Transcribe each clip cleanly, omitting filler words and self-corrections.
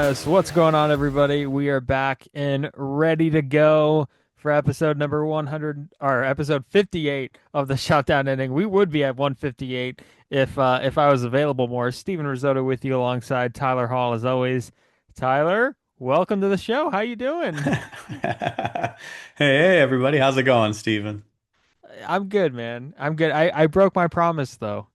Yes, what's going on, everybody? We are back and ready to go for episode number 100 or episode 58 of the Shutdown Inning. We would be at 158 if I was available more. Steven Risotto with you alongside Tylor Hall as always. Tyler, welcome to the show. How you doing? Hey, everybody. How's it going, Steven? I'm good, man. I'm good. I broke my promise though.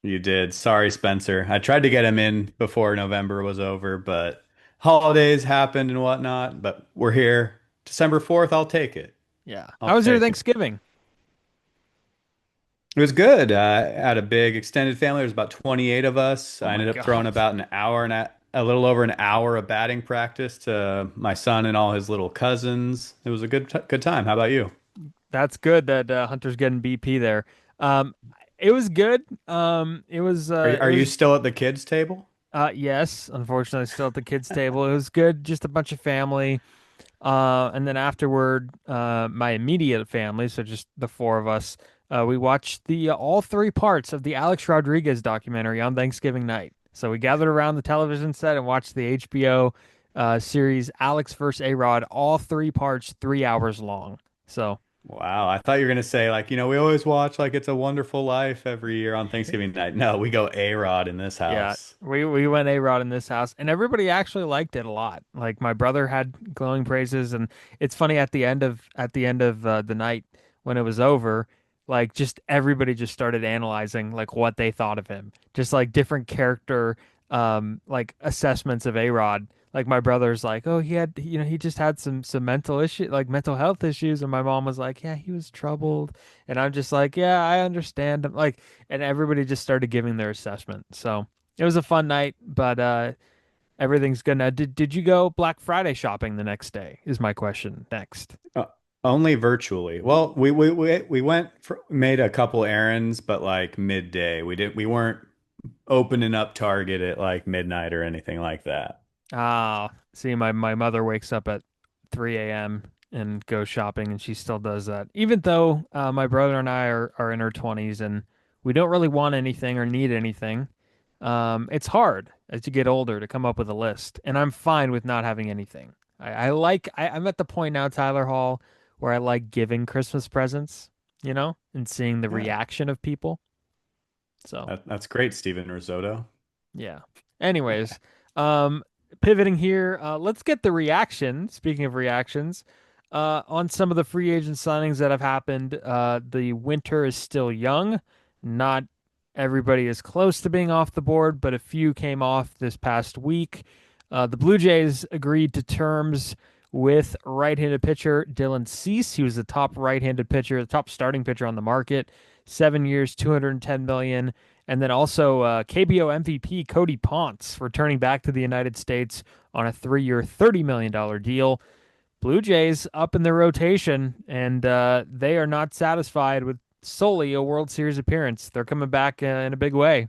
You did. Sorry, Spencer. I tried to get him in before November was over, but holidays happened and whatnot. But we're here. December 4th, I'll take it. Yeah. I'll How was your take it. Thanksgiving? It was good. I had a big extended family. There was about 28 of us. Oh I my ended up throwing God. about an hour and a little over an hour of batting practice to my son and all his little cousins. It was a good time. How about you? That's good that Hunter's getting BP there. Um, it was good. It was Are you still at the kids' table? yes, unfortunately still at the kids' table. It was good, just a bunch of family. And then afterward, my immediate family, so just the four of us, we watched the all three parts of the Alex Rodriguez documentary on Thanksgiving night. So we gathered around the television set and watched the HBO series Alex vs. A-Rod, all three parts, 3 hours long. So Wow, I thought you were gonna say like, we always watch like It's a Wonderful Life every year on Thanksgiving night. No, we go A-Rod in this yeah, house. we went A-Rod in this house, and everybody actually liked it a lot. Like my brother had glowing praises, and it's funny at the end of the night when it was over, like just everybody just started analyzing like what they thought of him, just like different character like assessments of A-Rod. Like my brother's like, oh, he just had some mental issue, like mental health issues, and my mom was like, yeah, he was troubled, and I'm just like, yeah, I understand. Like, and everybody just started giving their assessment. So. It was a fun night, but everything's good now. Did you go Black Friday shopping the next day? Is my question next. Uh, Only virtually. Well, we made a couple errands, but like midday. We weren't opening up Target at like midnight or anything like that. Ah, see, my mother wakes up at 3 a.m. and goes shopping, and she still does that. Even though my brother and I are in our 20s and we don't really want anything or need anything, it's hard as you get older to come up with a list, and I'm fine with not having anything. I'm at the point now, Tyler Hall, where I like giving Christmas presents, and seeing the Yeah, reaction of people. So. that's great, Steven Risotto. Yeah. Anyways, um, pivoting here, let's get the reaction. Speaking of reactions, on some of the free agent signings that have happened, the winter is still young. Not everybody is close to being off the board, but a few came off this past week. The Blue Jays agreed to terms with right-handed pitcher Dylan Cease. He was the top right-handed pitcher, the top starting pitcher on the market. 7 years, 210 million. And then also KBO MVP Cody Ponce returning back to the United States on a 3-year, $30 million deal. Blue Jays up in their rotation, and they are not satisfied with solely a World Series appearance. They're coming back in a big way.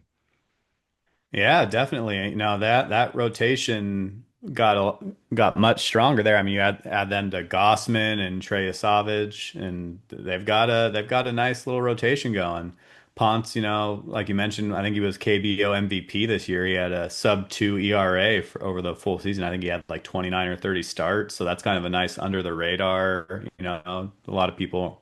Yeah, definitely. That rotation got much stronger there. I mean, you add them to Gossman and Trey Savage, and they've got a nice little rotation going. Ponce, like you mentioned, I think he was KBO MVP this year. He had a sub 2 ERA for over the full season. I think he had like 29 or 30 starts, so that's kind of a nice under the radar. A lot of people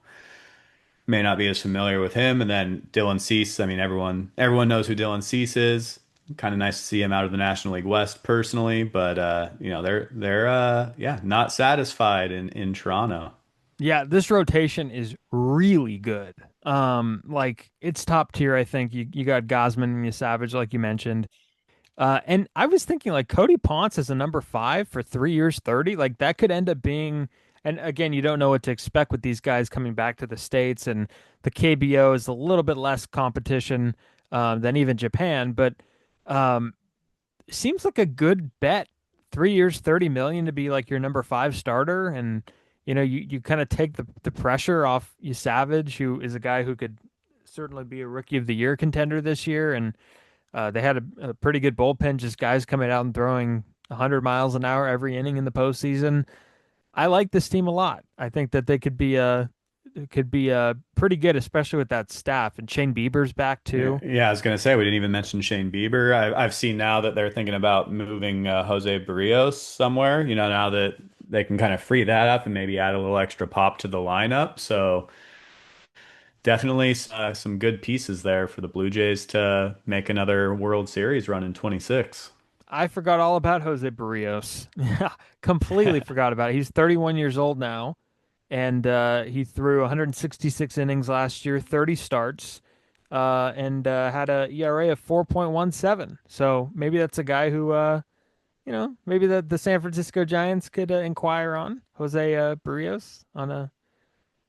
may not be as familiar with him. And then Dylan Cease, I mean, everyone knows who Dylan Cease is. Kind of nice to see him out of the National League West personally, but they're yeah, not satisfied in Toronto. Yeah, this rotation is really good. Like it's top tier. I think you got Gosman and you Savage, like you mentioned. And I was thinking like Cody Ponce as a number five for 3 years, 30. Like that could end up being, and again, you don't know what to expect with these guys coming back to the States, and the KBO is a little bit less competition than even Japan, but um, seems like a good bet. 3 years, 30 million to be like your number five starter, and you kind of take the pressure off you Savage, who is a guy who could certainly be a rookie of the year contender this year, and they had a pretty good bullpen, just guys coming out and throwing 100 miles an hour every inning in the postseason. I like this team a lot. I think that they could be could be pretty good, especially with that staff. And Shane Bieber's back Yeah, too. yeah, I was gonna say we didn't even mention Shane Bieber. I've seen now that they're thinking about moving Jose Barrios somewhere. Now that they can kind of free that up and maybe add a little extra pop to the lineup. So definitely some good pieces there for the Blue Jays to make another World Series run in 26. I forgot all about Jose Barrios. Yeah, completely forgot about it. He's 31 years old now, and he threw 166 innings last year, 30 starts, and had a ERA of 4.17. So maybe that's a guy who, maybe the San Francisco Giants could inquire on Jose Barrios on a.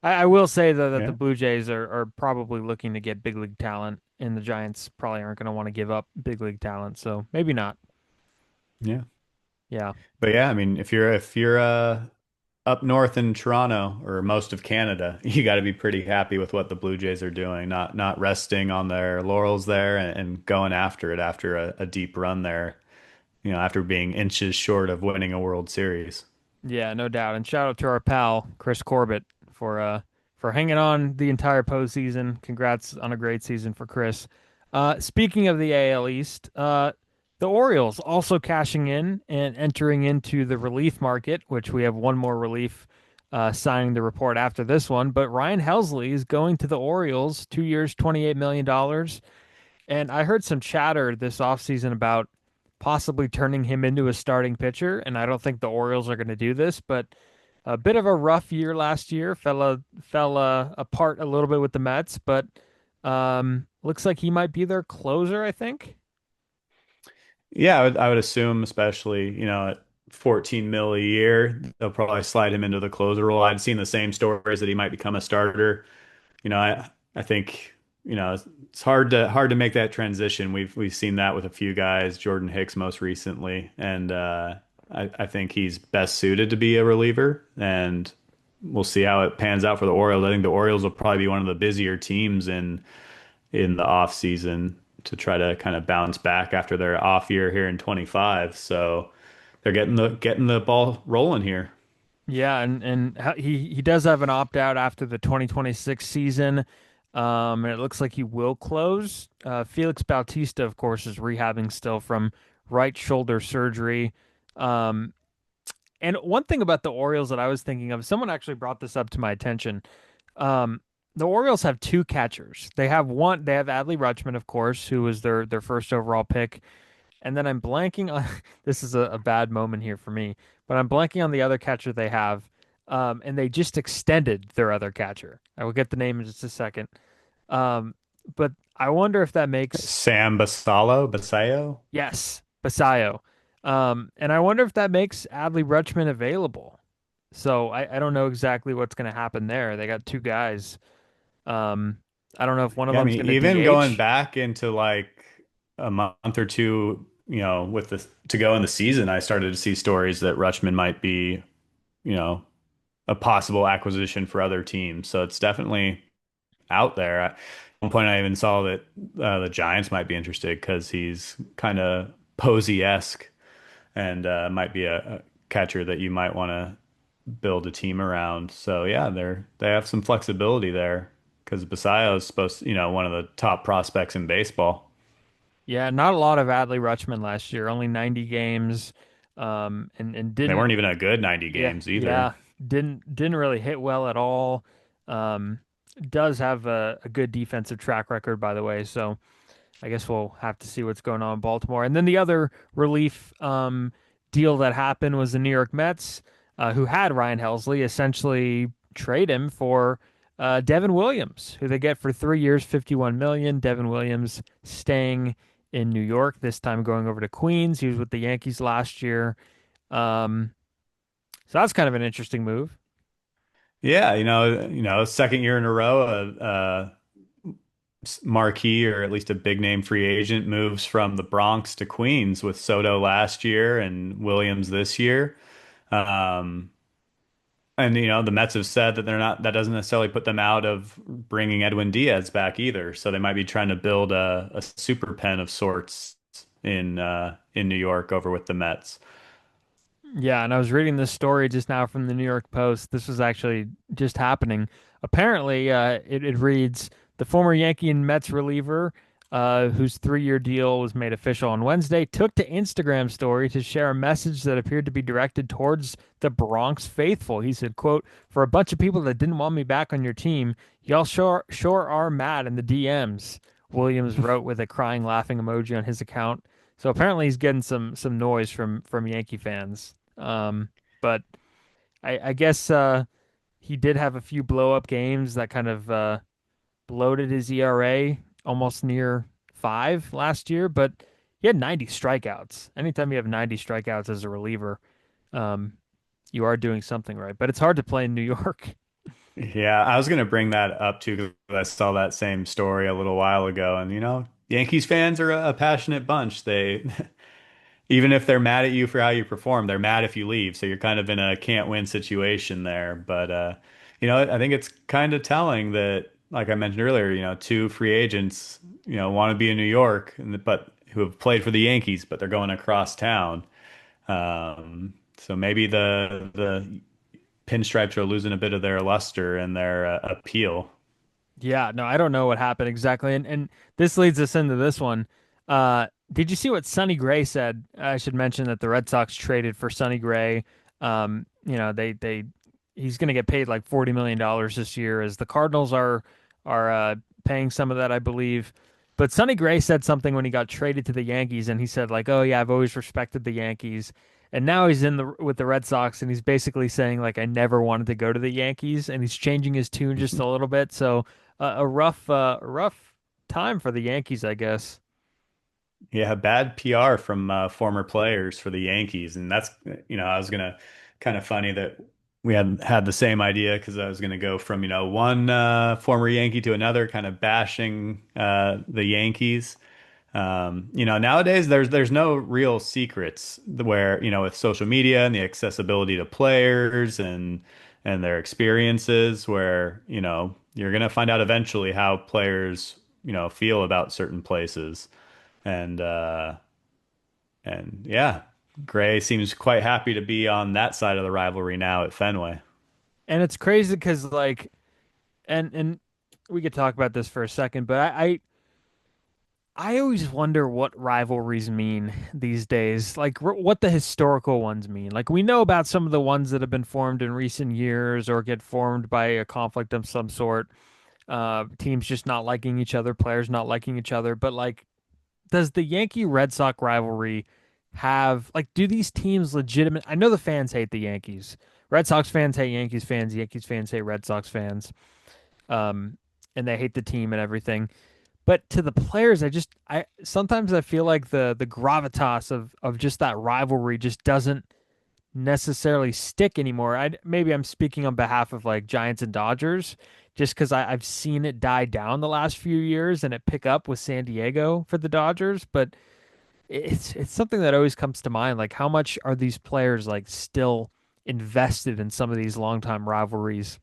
I will say though that the Yeah, Blue Jays are probably looking to get big league talent, and the Giants probably aren't going to want to give up big league talent. So maybe not. yeah. Yeah. But yeah, I mean, if you're up north in Toronto or most of Canada, you got to be pretty happy with what the Blue Jays are doing, not resting on their laurels there and going after it after a deep run there, after being inches short of winning a World Series. Yeah, no doubt. And shout out to our pal Chris Corbett for hanging on the entire postseason. Congrats on a great season for Chris. Speaking of the AL East, the Orioles also cashing in and entering into the relief market, which we have one more relief signing the report after this one. But Ryan Helsley is going to the Orioles, 2 years, $28 million. And I heard some chatter this offseason about possibly turning him into a starting pitcher, and I don't think the Orioles are going to do this, but a bit of a rough year last year. Fell apart a little bit with the Mets, but looks like he might be their closer, I think. Yeah, I would assume, especially, at 14 mil a year, they'll probably slide him into the closer role. I'd seen the same stories that he might become a starter. I think, it's hard to make that transition. We've seen that with a few guys, Jordan Hicks most recently, and I think he's best suited to be a reliever, and we'll see how it pans out for the Orioles. I think the Orioles will probably be one of the busier teams in the off season to try to kind of bounce back after their off year here in 25. So they're getting the ball rolling here. Yeah, and he does have an opt out after the 2026 season. And it looks like he will close. Felix Bautista, of course, is rehabbing still from right shoulder surgery. Um, And one thing about the Orioles that I was thinking of, someone actually brought this up to my attention. Um, the Orioles have two catchers. They have Adley Rutschman, of course, who was their first overall pick. And then I'm blanking on this is a bad moment here for me, but I'm blanking on the other catcher they have. And they just extended their other catcher. I will get the name in just a second. Um, but I wonder if that makes Sam Basallo. yes, Basayo. And I wonder if that makes Adley Rutschman available. So I don't know exactly what's going to happen there. They got two guys. Um, I don't know if one of Yeah, I them's mean, going to even going DH. back into like a month or two, with the to go in the season, I started to see stories that Rutschman might be, you know, a possible acquisition for other teams. So it's definitely out there. At one point, I even saw that the Giants might be interested because he's kind of Posey-esque and might be a catcher that you might want to build a team around. So yeah, they have some flexibility there because Basayo is supposed to, one of the top prospects in baseball. Yeah, not a lot of Adley Rutschman last year. Only 90 games. And They didn't weren't even a good 90 yeah games either. yeah didn't really hit well at all. Um, does have a good defensive track record, by the way. So I guess we'll have to see what's going on in Baltimore. And then the other relief deal that happened was the New York Mets, who had Ryan Helsley, essentially trade him for Devin Williams, who they get for 3 years, 51 million. Devin Williams staying in New York, this time going over to Queens. He was with the Yankees last year. Um, so that's kind of an interesting move. Yeah, second year in a row, marquee or at least a big name free agent moves from the Bronx to Queens with Soto last year and Williams this year. Um, and the Mets have said that that doesn't necessarily put them out of bringing Edwin Diaz back either. So they might be trying to build a super pen of sorts in New York over with the Mets. Yeah, and I was reading this story just now from the New York Post. This was actually just happening. Apparently, it reads the former Yankee and Mets reliever, whose 3-year deal was made official on Wednesday, took to Instagram story to share a message that appeared to be directed towards the Bronx faithful. He said, "quote For a bunch of people that didn't want me back on your team, y'all sure are mad in the DMs." Williams wrote with a crying, laughing emoji on his account. So apparently, he's getting some noise from Yankee fans. But I guess he did have a few blow up games that kind of bloated his ERA almost near 5 last year, but he had 90 strikeouts. Anytime you have 90 strikeouts as a reliever, um, you are doing something right. But it's hard to play in New York. Yeah, I was gonna bring that up too because I saw that same story a little while ago, and Yankees fans are a passionate bunch. They even if they're mad at you for how you perform, they're mad if you leave. So you're kind of in a can't win situation there. But I think it's kind of telling that, like I mentioned earlier, two free agents, want to be in New York, but who have played for the Yankees, but they're going across town. So maybe the pinstripes are losing a bit of their luster and their appeal. Yeah, no, I don't know what happened exactly. And this leads us into this one. Did you see what Sonny Gray said? I should mention that the Red Sox traded for Sonny Gray. They he's going to get paid like $40 million this year, as the Cardinals are paying some of that, I believe. But Sonny Gray said something when he got traded to the Yankees, and he said like, "Oh yeah, I've always respected the Yankees." And now he's in the with the Red Sox, and he's basically saying like, "I never wanted to go to the Yankees," and he's changing his tune just a little bit. So a rough time for the Yankees, I guess. Yeah, bad PR from former players for the Yankees, and that's I was gonna kind of funny that we had the same idea because I was gonna go from one former Yankee to another, kind of bashing the Yankees. Nowadays there's no real secrets where with social media and the accessibility to players and their experiences, where you're gonna find out eventually how players feel about certain places. And yeah, Gray seems quite happy to be on that side of the rivalry now at Fenway. And it's crazy because like, and we could talk about this for a second, but I always wonder what rivalries mean these days, like what the historical ones mean. Like we know about some of the ones that have been formed in recent years or get formed by a conflict of some sort. Teams just not liking each other, players not liking each other, but like does the Yankee Red Sox rivalry have like do these teams legitimate? I know the fans hate the Yankees. Red Sox fans hate Yankees fans hate Red Sox fans. Um and they hate the team and everything. But to the players, I sometimes I feel like the gravitas of just that rivalry just doesn't necessarily stick anymore. Maybe I'm speaking on behalf of like Giants and Dodgers, just because I've seen it die down the last few years and it pick up with San Diego for the Dodgers. But it's something that always comes to mind. Like how much are these players like still invested in some of these longtime rivalries?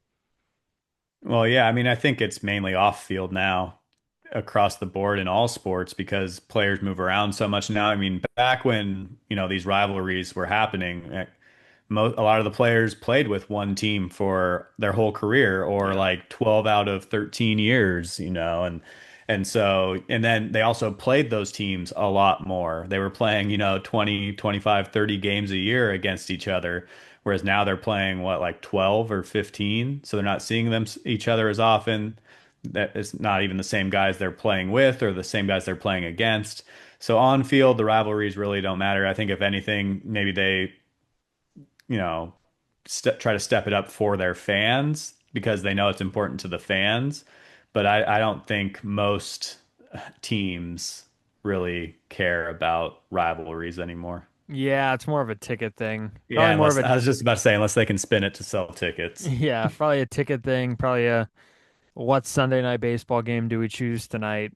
Well, yeah, I mean, I think it's mainly off field now across the board in all sports because players move around so much now. I mean, back when, these rivalries were happening, a lot of the players played with one team for their whole career or Yeah. like 12 out of 13 years, and then they also played those teams a lot more. They were playing, 20, 25, 30 games a year against each other, whereas now they're playing what, like 12 or 15, so they're not seeing each other as often. That it's not even the same guys they're playing with or the same guys they're playing against. So on field, the rivalries really don't matter. I think if anything, maybe they you know, try to step it up for their fans because they know it's important to the fans. But I don't think most teams really care about rivalries anymore. Yeah, it's more of a ticket thing. Probably Yeah, more of unless a I was just about to say, unless they can spin it to sell tickets. yeah, probably a ticket thing. Probably a what Sunday night baseball game do we choose tonight?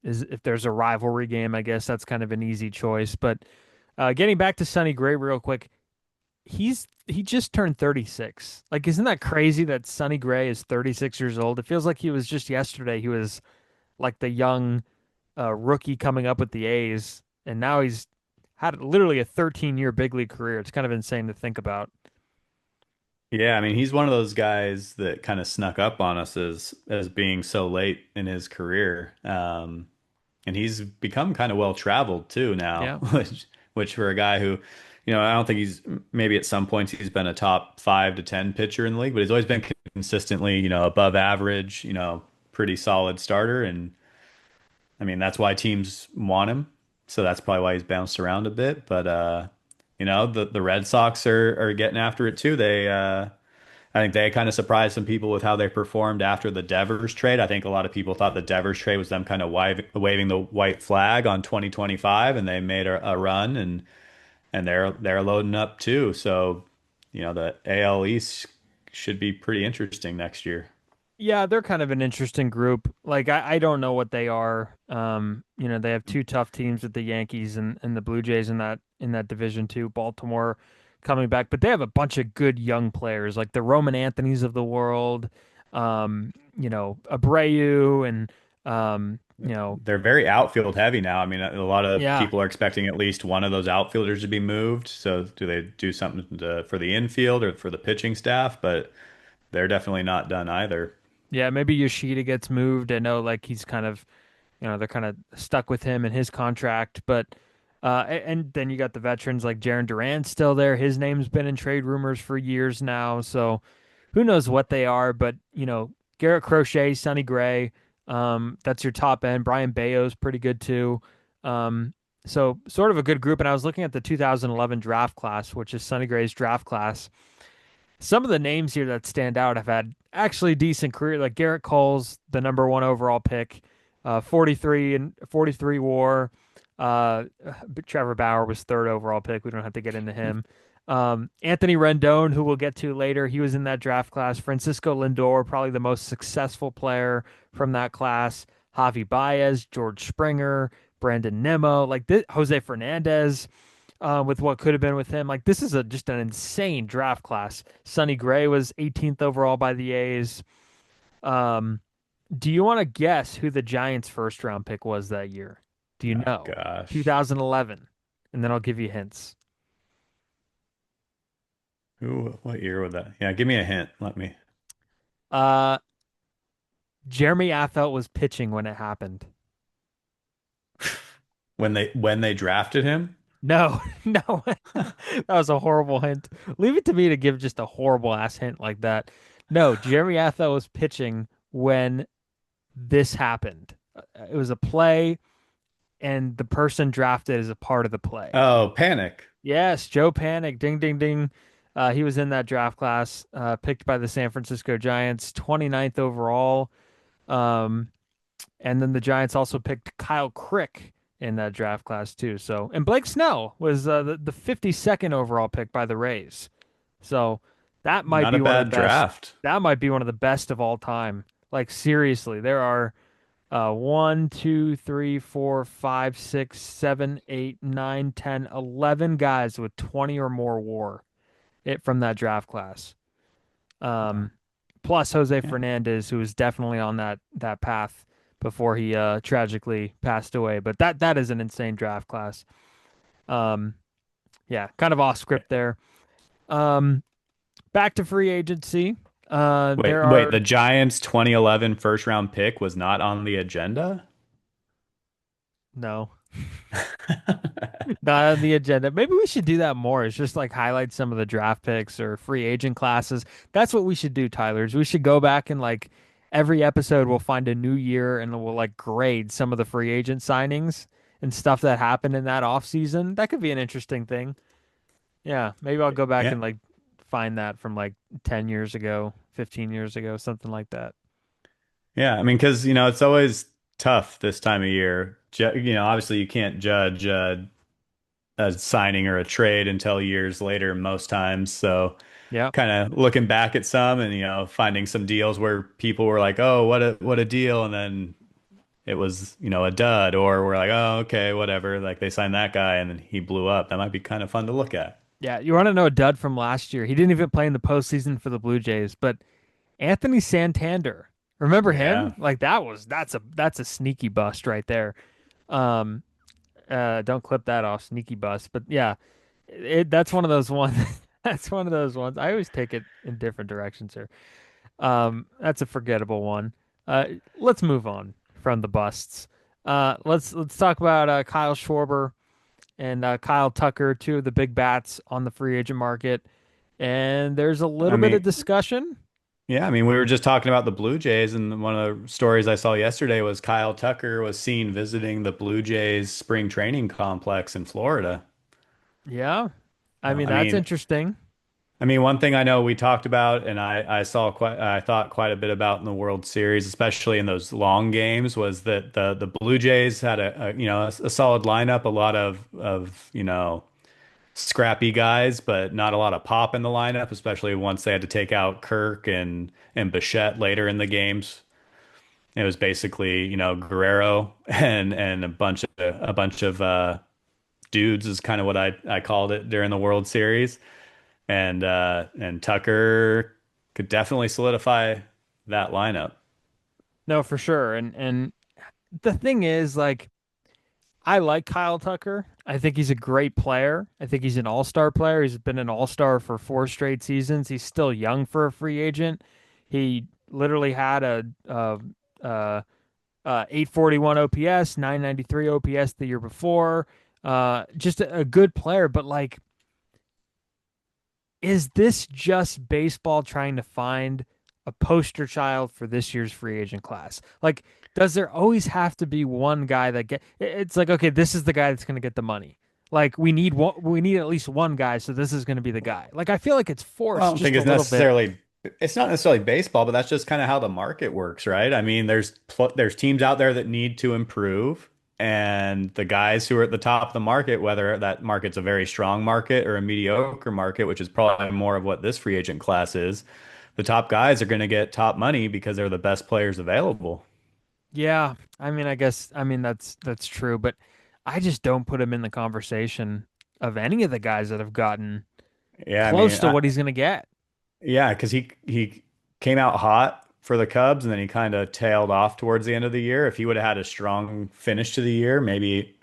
Is if there's a rivalry game, I guess that's kind of an easy choice. But getting back to Sonny Gray real quick, he just turned 36. Like, isn't that crazy that Sonny Gray is 36 years old? It feels like he was just yesterday. He was like the young rookie coming up with the A's, and now he's had literally a 13-year big league career. It's kind of insane to think about. Yeah, I mean, he's one of those guys that kind of snuck up on us as being so late in his career. And he's become kind of well traveled too now, Yeah. which for a guy who, I don't think he's maybe at some points he's been a top 5 to 10 pitcher in the league, but he's always been consistently, above average, pretty solid starter. And I mean, that's why teams want him. So that's probably why he's bounced around a bit. But the Red Sox are getting after it too. I think they kind of surprised some people with how they performed after the Devers trade. I think a lot of people thought the Devers trade was them kind of waving the white flag on 2025, and they made a run, and they're loading up too. So, the AL East should be pretty interesting next year. Yeah, they're kind of an interesting group. Like I don't know what they are. They have two tough teams with the Yankees and the Blue Jays in that division too. Baltimore coming back, but they have a bunch of good young players, like the Roman Anthony's of the world, Abreu and um, you know, They're very outfield heavy now. I mean, a lot of yeah. people are expecting at least one of those outfielders to be moved. So, do they do something for the infield or for the pitching staff? But they're definitely not done either. Yeah, maybe Yoshida gets moved. I know like he's kind of they're kind of stuck with him and his contract, but and then you got the veterans like Jaron Duran's still there. His name's been in trade rumors for years now, so who knows what they are, but Garrett Crochet, Sonny Gray, that's your top end. Brian Bayo's pretty good too. So sort of a good group, and I was looking at the 2011 draft class, which is Sonny Gray's draft class. Some of the names here that stand out have had actually decent career, like Garrett Cole's the number one overall pick, 43 and 43 WAR. Trevor Bauer was third overall pick. We don't have to get into him. Anthony Rendon, who we'll get to later, he was in that draft class. Francisco Lindor, probably the most successful player from that class. Javi Baez, George Springer, Brandon Nimmo, like this, Jose Fernandez with what could have been with him. Like this is just an insane draft class. Sonny Gray was 18th overall by the A's. Um, do you want to guess who the Giants' first round pick was that year? Do you Oh, know? gosh. 2011, and then I'll give you hints. What year would that? Yeah, give me a hint. Let me. Uh, Jeremy Affeldt was pitching when it happened. When they drafted him? No, no, that was a horrible hint. Leave it to me to give just a horrible ass hint like that. No, Jeremy Affeldt was pitching when this happened. It was a play, and the person drafted as a part of the play. Oh, Panic. Yes, Joe Panic, ding, ding, ding. He was in that draft class, picked by the San Francisco Giants, 29th overall. Um, and then the Giants also picked Kyle Crick in that draft class too. So, and Blake Snell was the 52nd overall pick by the Rays. So that might Not a be one of the bad best. draft. That might be one of the best of all time. Like seriously, there are 1, 2, 3, 4, 5, 6, 7, 8, 9, 10, 11 guys with 20 or more WAR from that draft class. Wow. Um, plus Jose Yeah. Fernandez, who was definitely on that path before he tragically passed away. But that is an insane draft class. Um, yeah, kind of off script there. Um, back to free agency. Wait, There wait, are the Giants 2011 first round pick was not on the agenda? no. Not on the agenda. Maybe we should do that more. It's just like highlight some of the draft picks or free agent classes. That's what we should do, Tyler. We should go back and like every episode we'll find a new year and we'll like grade some of the free agent signings and stuff that happened in that off season. That could be an interesting thing. Yeah, maybe I'll go back Yeah. and like find that from like 10 years ago, 15 years ago, something like that. Yeah, I mean, because it's always tough this time of year. Obviously you can't judge a signing or a trade until years later most times. So Yeah. kind of looking back at some and finding some deals where people were like, "Oh, what a deal," and then it was a dud, or we're like, "Oh, okay, whatever." Like they signed that guy and then he blew up. That might be kind of fun to look at. Yeah, you want to know a dud from last year? He didn't even play in the postseason for the Blue Jays, but Anthony Santander. Remember him? Yeah. Like that's a sneaky bust right there. Um, Don't clip that off, sneaky bus. But yeah, that's one of those ones. That's one of those ones. I always take it in different directions here. That's a forgettable one. Uh, let's move on from the busts. Let's talk about Kyle Schwarber and Kyle Tucker, two of the big bats on the free agent market. And there's a I little bit of mean, discussion. yeah, I mean, we were just talking about the Blue Jays, and one of the stories I saw yesterday was Kyle Tucker was seen visiting the Blue Jays spring training complex in Florida. Yeah, I So, mean that's interesting. one thing I know we talked about, and I thought quite a bit about in the World Series, especially in those long games, was that the Blue Jays had a solid lineup, a lot of scrappy guys, but not a lot of pop in the lineup, especially once they had to take out Kirk and Bichette later in the games. It was basically, Guerrero and a bunch of dudes is kind of what I called it during the World Series. And Tucker could definitely solidify that lineup. No, for sure. And the thing is, like, I like Kyle Tucker. I think he's a great player. I think he's an all-star player. He's been an all-star for 4 straight seasons. He's still young for a free agent. He literally had a 841 OPS, 993 OPS the year before. Just a good player, but like, is this just baseball trying to find a poster child for this year's free agent class? Like, does there always have to be one guy that it's like, okay, this is the guy that's going to get the money. Like, we need at least one guy, so this is going to be the guy. Like, I feel like it's Well, I forced don't think just a little bit. it's not necessarily baseball, but that's just kind of how the market works, right? I mean, there's teams out there that need to improve, and the guys who are at the top of the market, whether that market's a very strong market or a mediocre market, which is probably more of what this free agent class is, the top guys are going to get top money because they're the best players available. Yeah, I mean, I guess, I mean that's true, but I just don't put him in the conversation of any of the guys that have gotten Yeah, I close mean, to what he's going to get. yeah, because he came out hot for the Cubs, and then he kind of tailed off towards the end of the year. If he would have had a strong finish to the year, maybe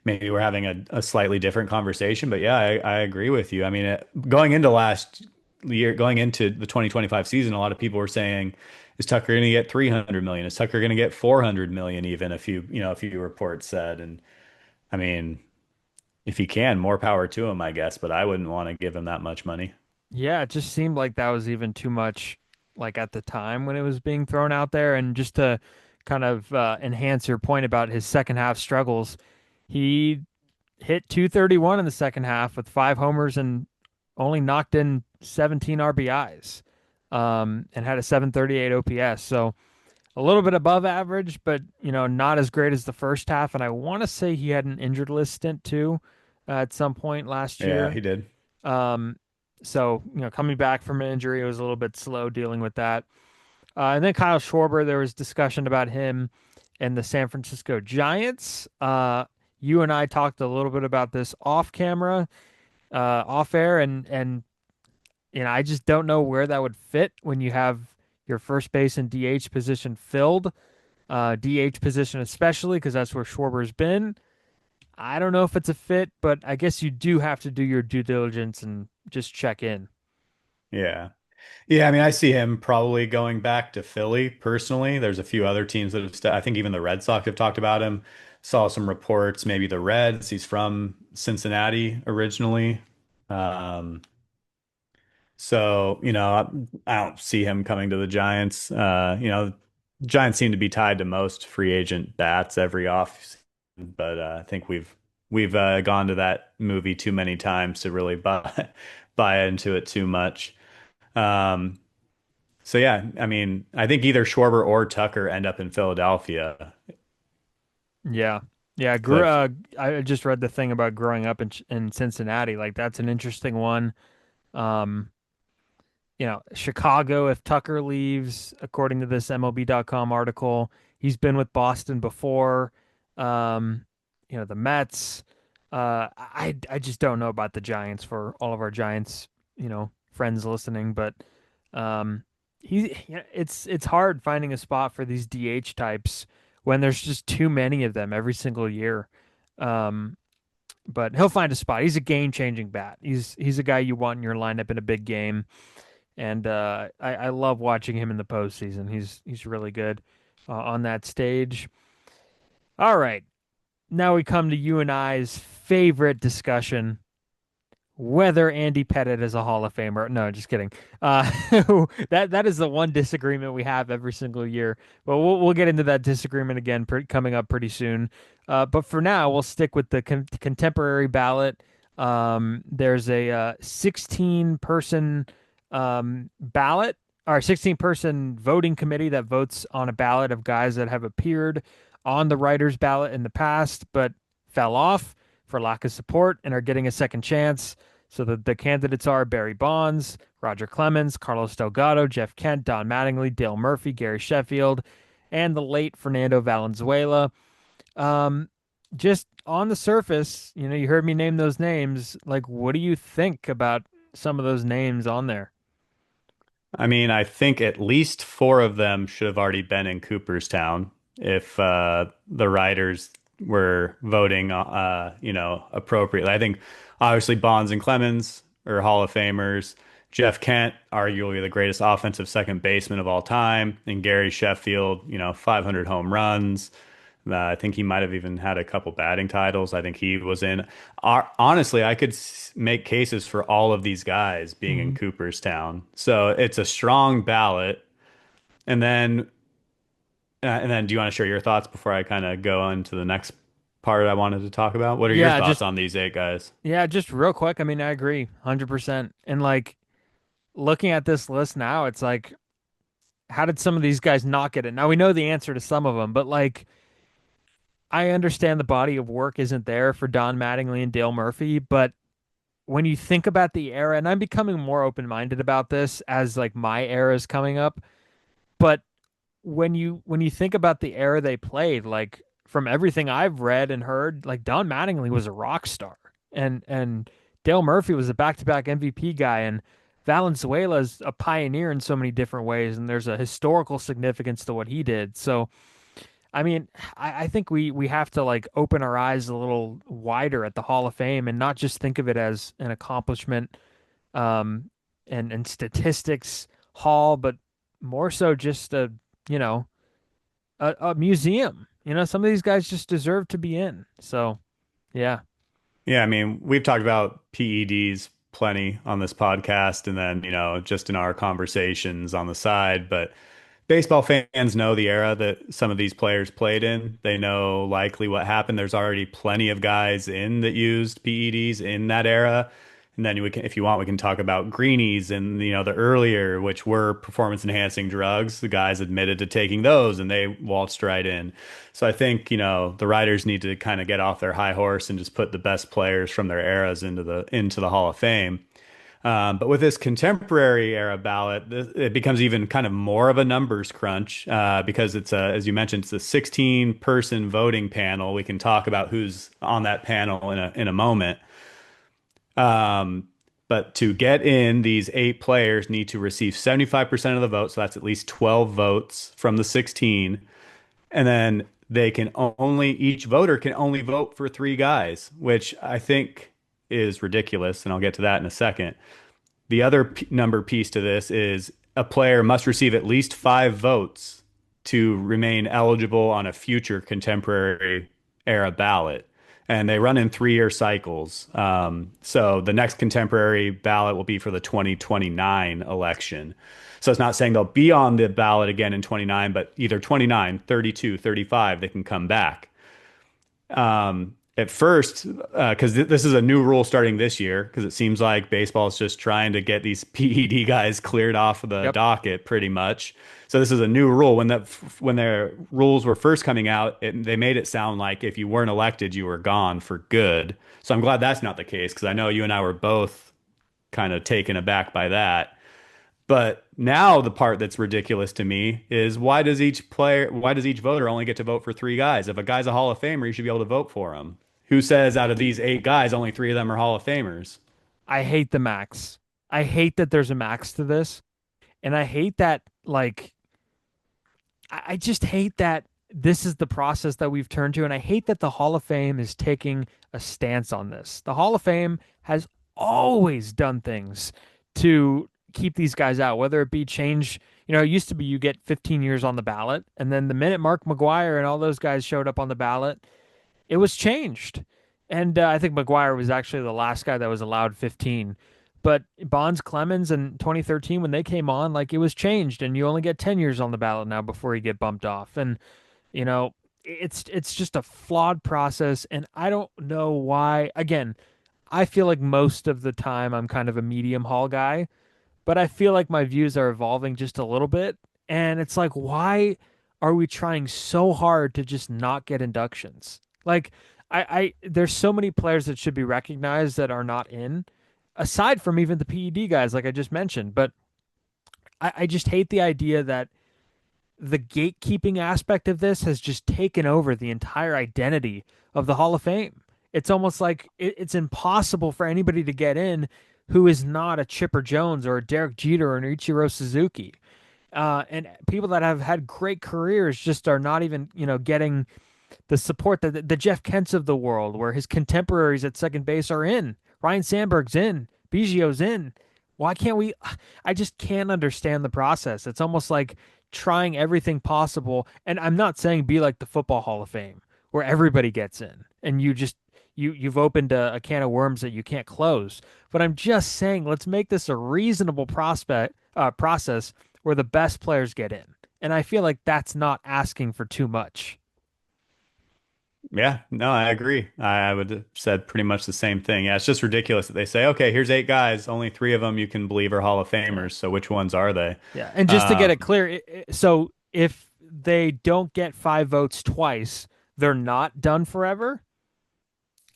maybe we're having a slightly different conversation. But yeah, I agree with you. I mean, going into last year, going into the 2025 season, a lot of people were saying, "Is Tucker going to get 300 million? Is Tucker going to get 400 million?" Even a few reports said, and I mean, if he can, more power to him, I guess. But I wouldn't want to give him that much money. Yeah, it just seemed like that was even too much, like at the time when it was being thrown out there. And just to kind of enhance your point about his second half struggles, he hit 231 in the second half with 5 homers and only knocked in 17 RBIs, and had a 738 OPS. So a little bit above average, but not as great as the first half. And I want to say he had an injured list stint too, at some point last Yeah, year. he did. Um, so, coming back from an injury, it was a little bit slow dealing with that. And then Kyle Schwarber, there was discussion about him and the San Francisco Giants. You and I talked a little bit about this off camera, off air, and I just don't know where that would fit when you have your first base and DH position filled, DH position especially because that's where Schwarber's been. I don't know if it's a fit, but I guess you do have to do your due diligence and just check in. Yeah. Yeah, I mean, I see him probably going back to Philly personally. There's a few other teams that I think even the Red Sox have talked about him. Saw some reports, maybe the Reds. He's from Cincinnati originally. Um, so, I don't see him coming to the Giants. Giants seem to be tied to most free agent bats every off, but I think we've gone to that movie too many times to really buy into it too much. Um, so yeah, I mean, I think either Schwarber or Tucker end up in Philadelphia. Yeah. Yeah, So if, I just read the thing about growing up in Cincinnati. Like that's an interesting one. Um, Chicago, if Tucker leaves, according to this MLB.com article, he's been with Boston before. Um, the Mets. I just don't know about the Giants for all of our Giants, friends listening, but um, it's hard finding a spot for these DH types when there's just too many of them every single year. Um, but he'll find a spot. He's a game-changing bat. He's a guy you want in your lineup in a big game, and I love watching him in the postseason. He's really good on that stage. All right, now we come to you and I's favorite discussion: whether Andy Pettitte is a Hall of Famer. No, just kidding. Uh, that is the one disagreement we have every single year. But we'll get into that disagreement again coming up pretty soon. But for now, we'll stick with the contemporary ballot. There's a 16 person ballot or 16-person voting committee that votes on a ballot of guys that have appeared on the writers' ballot in the past, but fell off for lack of support and are getting a second chance. So the candidates are Barry Bonds, Roger Clemens, Carlos Delgado, Jeff Kent, Don Mattingly, Dale Murphy, Gary Sheffield, and the late Fernando Valenzuela. Um, just on the surface, you heard me name those names. Like, what do you think about some of those names on there? I mean, I think at least four of them should have already been in Cooperstown if the writers were voting, appropriately. I think obviously Bonds and Clemens are Hall of Famers. Jeff Kent, arguably the greatest offensive second baseman of all time, and Gary Sheffield, 500 home runs. I think he might have even had a couple batting titles. I think he was in. Honestly, I could make cases for all of these guys being in Mhm. Cooperstown. So it's a strong ballot. And then, do you want to share your thoughts before I kind of go on to the next part I wanted to talk about? What are your Yeah, thoughts just on these eight guys? yeah, just real quick. I mean, I agree, 100%. And like looking at this list now, it's like, how did some of these guys not get it? Now we know the answer to some of them, but like I understand the body of work isn't there for Don Mattingly and Dale Murphy, but when you think about the era, and I'm becoming more open-minded about this as like my era is coming up, but when you think about the era they played, like from everything I've read and heard, like Don Mattingly was a rock star, and Dale Murphy was a back-to-back MVP guy, and Valenzuela is a pioneer in so many different ways, and there's a historical significance to what he did. So I mean, I think we have to like open our eyes a little wider at the Hall of Fame and not just think of it as an accomplishment um and statistics hall, but more so just you know a museum. Some of these guys just deserve to be in. So yeah. Yeah, I mean, we've talked about PEDs plenty on this podcast and then, just in our conversations on the side, but baseball fans know the era that some of these players played in. They know likely what happened. There's already plenty of guys in that used PEDs in that era. And then we can, if you want, we can talk about greenies and the earlier, which were performance enhancing drugs. The guys admitted to taking those and they waltzed right in. So I think, the writers need to kind of get off their high horse and just put the best players from their eras into the Hall of Fame. But with this contemporary era ballot, it becomes even kind of more of a numbers crunch because as you mentioned, it's a 16-person voting panel. We can talk about who's on that panel in a moment. Um, but to get in, these eight players need to receive 75% of the vote, so that's at least 12 votes from the 16. And then each voter can only vote for three guys, which I think is ridiculous, and I'll get to that in a second. The other number piece to this is a player must receive at least five votes to remain eligible on a future contemporary era ballot. And they run in 3-year cycles. So the next contemporary ballot will be for the 2029 election. So it's not saying they'll be on the ballot again in 29, but either 29, 32, 35, they can come back. At first, because this is a new rule starting this year, because it seems like baseball is just trying to get these PED guys cleared off of the Yep. docket pretty much. So this is a new rule. When their rules were first coming out, they made it sound like if you weren't elected, you were gone for good. So I'm glad that's not the case, because I know you and I were both kind of taken aback by that. But now the part that's ridiculous to me is why does each voter only get to vote for three guys? If a guy's a Hall of Famer, you should be able to vote for him. Who says out of these eight guys, only three of them are Hall of Famers? I hate the max. I hate that there's a max to this, and I hate that like I just hate that this is the process that we've turned to. And I hate that the Hall of Fame is taking a stance on this. The Hall of Fame has always done things to keep these guys out, whether it be change. It used to be you get 15 years on the ballot, and then the minute Mark McGuire and all those guys showed up on the ballot, it was changed. And I think McGuire was actually the last guy that was allowed 15. But Bonds, Clemens in 2013, when they came on, like it was changed, and you only get 10 years on the ballot now before you get bumped off. And you know, it's just a flawed process, and I don't know why. Again, I feel like most of the time I'm kind of a medium haul guy, but I feel like my views are evolving just a little bit. And it's like, why are we trying so hard to just not get inductions? Like, there's so many players that should be recognized that are not in, aside from even the PED guys, like I just mentioned. But I just hate the idea that the gatekeeping aspect of this has just taken over the entire identity of the Hall of Fame. It's almost like it's impossible for anybody to get in who is not a Chipper Jones or a Derek Jeter or an Ichiro Suzuki. And people that have had great careers just are not even, getting the support that the Jeff Kents of the world, where his contemporaries at second base are in. Ryan Sandberg's in. Biggio's in. Why can't we? I just can't understand the process. It's almost like trying everything possible. And I'm not saying be like the Football Hall of Fame, where everybody gets in, and you've opened a can of worms that you can't close. But I'm just saying, let's make this a reasonable process where the best players get in. And I feel like that's not asking for too much. Yeah, no, I agree. I would have said pretty much the same thing. Yeah, it's just ridiculous that they say, okay, here's 8 guys, only 3 of them you can believe are Hall of Yeah. Famers. So which ones are they? Yeah. And just to get it Um, clear, so if they don't get 5 votes twice, they're not done forever.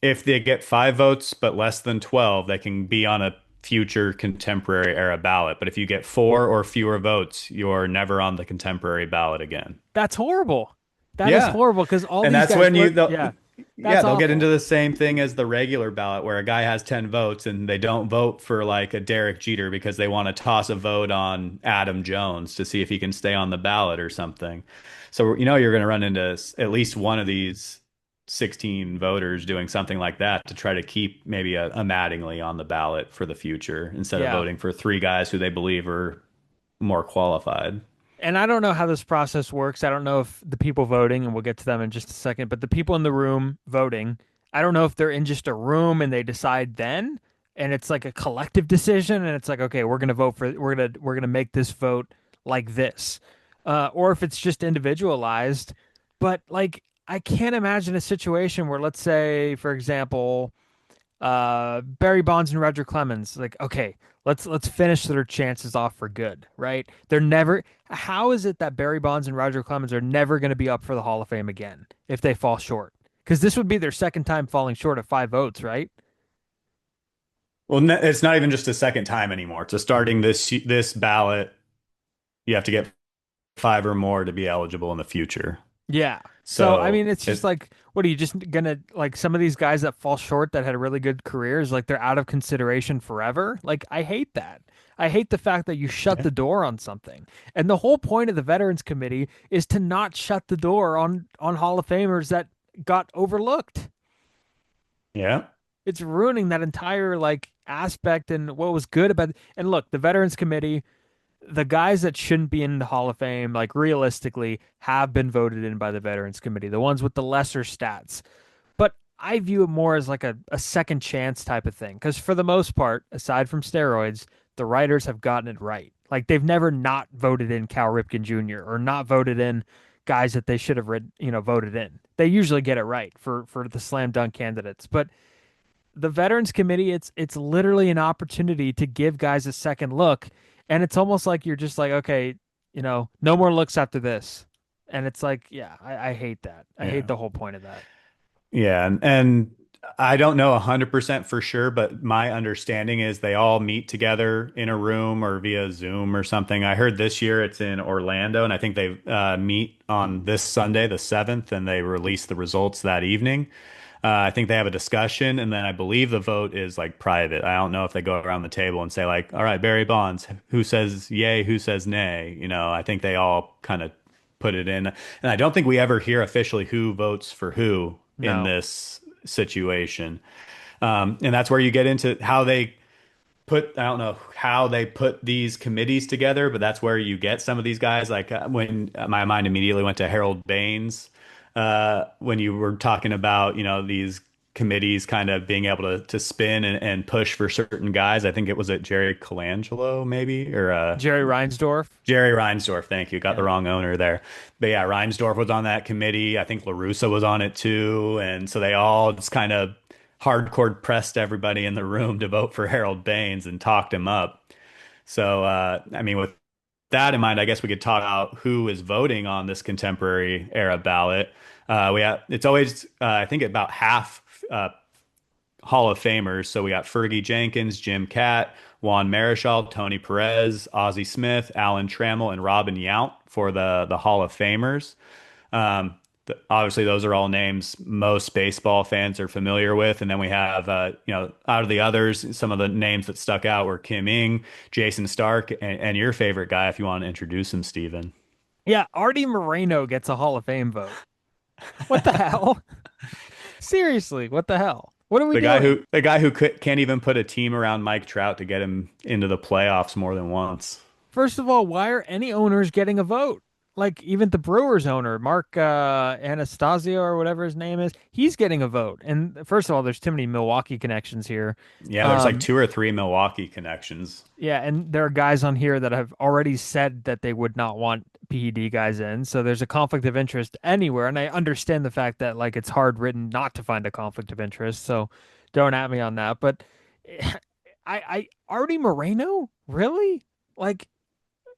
if they get 5 votes but less than 12, they can be on a future contemporary era ballot. But if you get 4 or fewer votes, you're never on the contemporary ballot again. That's horrible. That is Yeah. horrible because all And these that's guys when look, yeah, yeah, that's they'll get into awful. the same thing as the regular ballot where a guy has 10 votes and they don't vote for like a Derek Jeter because they want to toss a vote on Adam Jones to see if he can stay on the ballot or something. So, you're going to run into at least one of these 16 voters doing something like that to try to keep maybe a Mattingly on the ballot for the future instead of Yeah. voting for 3 guys who they believe are more qualified. And I don't know how this process works. I don't know if the people voting, and we'll get to them in just a second, but the people in the room voting, I don't know if they're in just a room and they decide then, and it's like a collective decision, and it's like, okay, we're gonna make this vote like this, or if it's just individualized. But like, I can't imagine a situation where, let's say, for example, Barry Bonds and Roger Clemens, like, okay, let's finish their chances off for good, right? They're never. How is it that Barry Bonds and Roger Clemens are never going to be up for the Hall of Fame again if they fall short? Because this would be their second time falling short of 5 votes, right? Well, it's not even just a second time anymore. So starting this ballot, you have to get 5 or more to be eligible in the future. Yeah. So I So mean, it's just it, like, what are you just gonna, like, some of these guys that fall short that had really good careers, like they're out of consideration forever? Like, I hate that. I hate the fact that you shut yeah, the door on something. And the whole point of the Veterans Committee is to not shut the door on Hall of Famers that got overlooked. yeah, It's ruining that entire like aspect and what was good about. And look, the Veterans Committee, the guys that shouldn't be in the Hall of Fame, like realistically, have been voted in by the Veterans Committee, the ones with the lesser stats. But I view it more as like a second chance type of thing. Because for the most part, aside from steroids, the writers have gotten it right. Like they've never not voted in Cal Ripken Jr. or not voted in guys that they should have voted in. They usually get it right for the slam dunk candidates. But the Veterans Committee, it's literally an opportunity to give guys a second look, and it's almost like you're just like, okay, no more looks after this, and it's like, yeah, I hate that. I hate yeah, the whole point of that. yeah. And I don't know 100% for sure, but my understanding is they all meet together in a room or via Zoom or something. I heard this year it's in Orlando, and I think they meet on this Sunday, the 7th, and they release the results that evening. I think they have a discussion, and then I believe the vote is like private. I don't know if they go around the table and say like, "All right, Barry Bonds, who says yay, who says nay?" I think they all kind of put it in. And I don't think we ever hear officially who votes for who in No. this situation. And that's where you get into how they put, I don't know how they put these committees together, but that's where you get some of these guys. Like when my mind immediately went to Harold Baines, when you were talking about, these committees kind of being able to spin and push for certain guys. I think it was at Jerry Colangelo, maybe, or Jerry Reinsdorf. Jerry Reinsdorf. Thank you. Got the Yeah. wrong owner there. But yeah, Reinsdorf was on that committee. I think LaRussa was on it too. And so they all just kind of hardcore pressed everybody in the room to vote for Harold Baines and talked him up. So, I mean, with that in mind, I guess we could talk about who is voting on this contemporary era ballot. It's always, I think, about half Hall of Famers. So we got Fergie Jenkins, Jim Catt, Juan Marichal, Tony Perez, Ozzie Smith, Alan Trammell, and Robin Yount for the Hall of Famers. Obviously, those are all names most baseball fans are familiar with. And then we have, out of the others, some of the names that stuck out were Kim Ng, Jason Stark, and your favorite guy, if you want to introduce him, Steven. Yeah, Artie Moreno gets a Hall of Fame vote. What the hell? Seriously, what the hell? What are we doing? The guy who can't even put a team around Mike Trout to get him into the playoffs more than once. First of all, why are any owners getting a vote? Like even the Brewers owner, Mark Anastasio or whatever his name is, he's getting a vote. And first of all, there's too many Milwaukee connections here. Yeah, there's like Um, two or three Milwaukee connections. yeah, and there are guys on here that have already said that they would not want PED guys in. So there's a conflict of interest anywhere. And I understand the fact that like it's hard written not to find a conflict of interest. So don't at me on that. But Artie Moreno, really? Like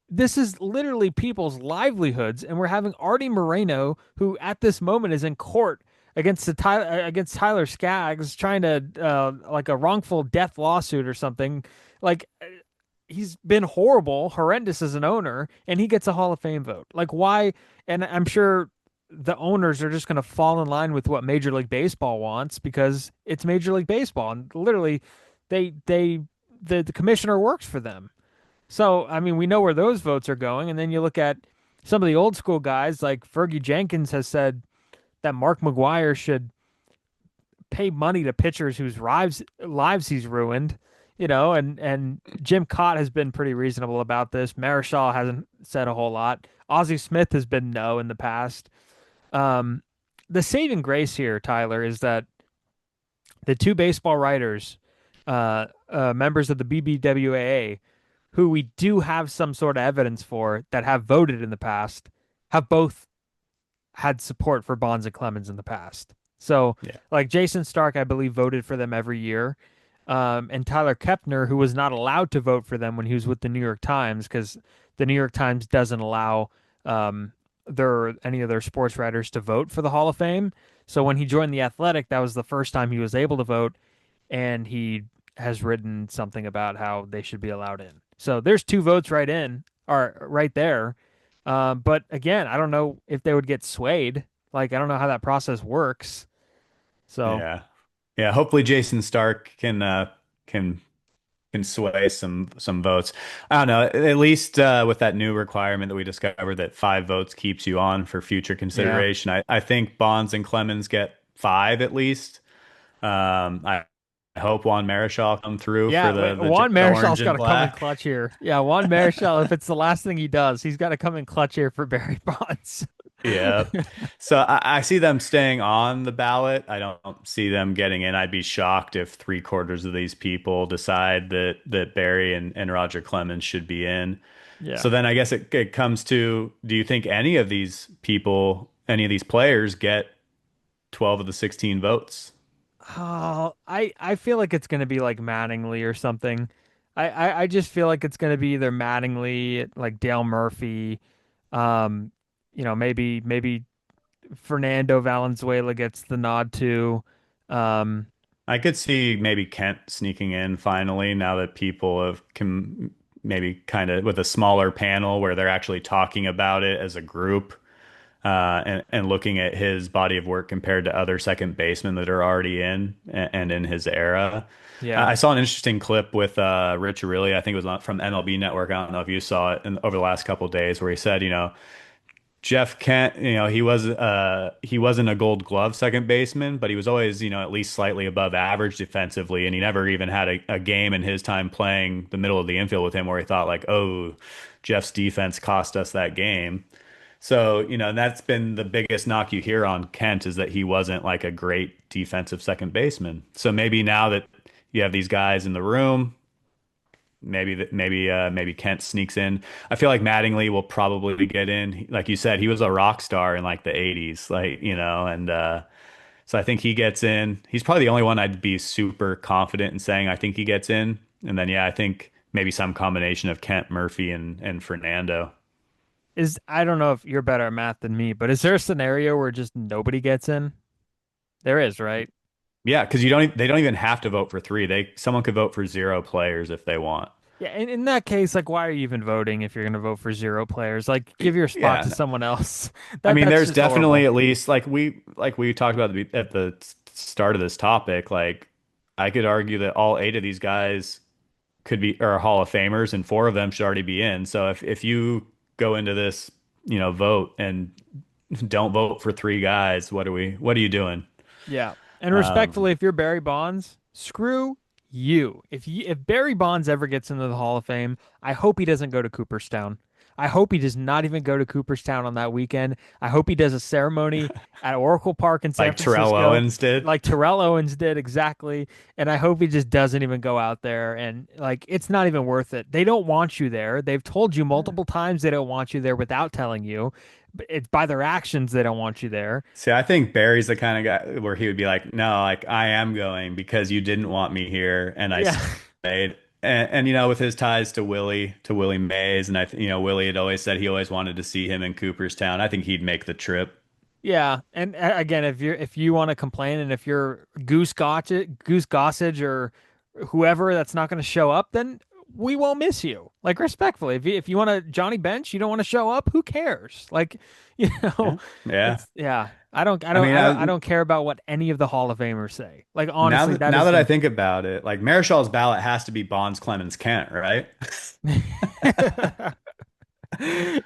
this is literally people's livelihoods, and we're having Artie Moreno, who at this moment is in court against against Tyler Skaggs, trying to like a wrongful death lawsuit or something. Like he's been horrendous as an owner, and he gets a Hall of Fame vote. Like why? And I'm sure the owners are just going to fall in line with what Major League Baseball wants because it's Major League Baseball, and literally, the commissioner works for them. So, I mean, we know where those votes are going. And then you look at some of the old school guys, like Fergie Jenkins has said that Mark McGwire should pay money to pitchers whose lives he's ruined, and Jim Cott has been pretty reasonable about this. Marichal hasn't said a whole lot. Ozzie Smith has been no in the past. Um, the saving grace here, Tyler, is that the two baseball writers, members of the BBWAA, who we do have some sort of evidence for that have voted in the past, have both had support for Bonds and Clemens in the past. So, Yeah. like Jason Stark, I believe, voted for them every year. And Tyler Kepner, who was not allowed to vote for them when he was with the New York Times, because the New York Times doesn't allow any of their sports writers to vote for the Hall of Fame. So when he joined the Athletic, that was the first time he was able to vote, and he has written something about how they should be allowed in. So there's two votes right there. But again, I don't know if they would get swayed. Like I don't know how that process works. So Yeah. Yeah, hopefully Jason Stark can can sway some votes. I don't know, at least with that new requirement that we discovered that 5 votes keeps you on for future yeah, consideration. I think Bonds and Clemens get 5 at least. I hope Juan Marichal come through for yeah. Juan the orange Marichal's got and to come in black. clutch here. Yeah, Juan Marichal. If it's the last thing he does, he's got to come in clutch here for Barry Bonds. Yeah. So I see them staying on the ballot. I don't see them getting in. I'd be shocked if 3/4 of these people decide that Barry and Roger Clemens should be in. Yeah. So then I guess it comes to, do you think any of these people, any of these players get 12 of the 16 votes? Oh, I feel like it's gonna be like Mattingly or something. I just feel like it's gonna be either Mattingly, like Dale Murphy, um, maybe Fernando Valenzuela gets the nod too. Um, I could see maybe Kent sneaking in finally now that people have can maybe kind of with a smaller panel where they're actually talking about it as a group. And looking at his body of work compared to other second basemen that are already in and in his era. yeah, I saw an interesting clip with Rich Aureli. I think it was from MLB Network. I don't know if you saw it over the last couple of days, where he said, Jeff Kent, he wasn't a Gold Glove second baseman, but he was always, at least slightly above average defensively, and he never even had a game in his time playing the middle of the infield with him where he thought like, oh, Jeff's defense cost us that game. So, that's been the biggest knock you hear on Kent is that he wasn't like a great defensive second baseman. So maybe now that you have these guys in the room, maybe Kent sneaks in. I feel like Mattingly will probably get in. Like you said, he was a rock star in like the 80s, and so I think he gets in. He's probably the only one I'd be super confident in saying I think he gets in. And then yeah, I think maybe some combination of Kent, Murphy, and Fernando. Is I don't know if you're better at math than me, but is there a scenario where just nobody gets in? There is, right? Yeah, because they don't even have to vote for three. Someone could vote for zero players if they want. Yeah, and in that case, like, why are you even voting if you're going to vote for zero players? Like, give your spot to Yeah, someone else. I mean, That's there's just definitely horrible. at least like we talked about at the start of this topic. Like, I could argue that all eight of these guys could be are Hall of Famers, and four of them should already be in. So if you go into this, vote and don't vote for three guys, what are you doing? Yeah. And Um, respectfully, if you're Barry Bonds, screw you. If Barry Bonds ever gets into the Hall of Fame, I hope he doesn't go to Cooperstown. I hope he does not even go to Cooperstown on that weekend. I hope he does a ceremony at Oracle Park in San like Terrell Francisco, Owens did. like Terrell Owens did exactly. And I hope he just doesn't even go out there. And like, it's not even worth it. They don't want you there. They've told you Yeah. multiple times they don't want you there without telling you. But it's by their actions they don't want you there. See, I think Barry's the kind of guy where he would be like, "No, like I am going because you didn't want me here, and I Yeah. stayed." And with his ties to Willie Mays, and Willie had always said he always wanted to see him in Cooperstown. I think he'd make the trip. Yeah, and again, if you want to complain and if you're Goose Gossage or whoever that's not going to show up, then we won't miss you. Like respectfully, if you want to Johnny Bench, you don't want to show up, who cares? Like, you know, Yeah, yeah. it's yeah. I mean, I don't care about what any of the Hall of Famers say. Like honestly, that now is that I the think about it, like Marshall's ballot has to be Bonds, Clemens, Kent, right?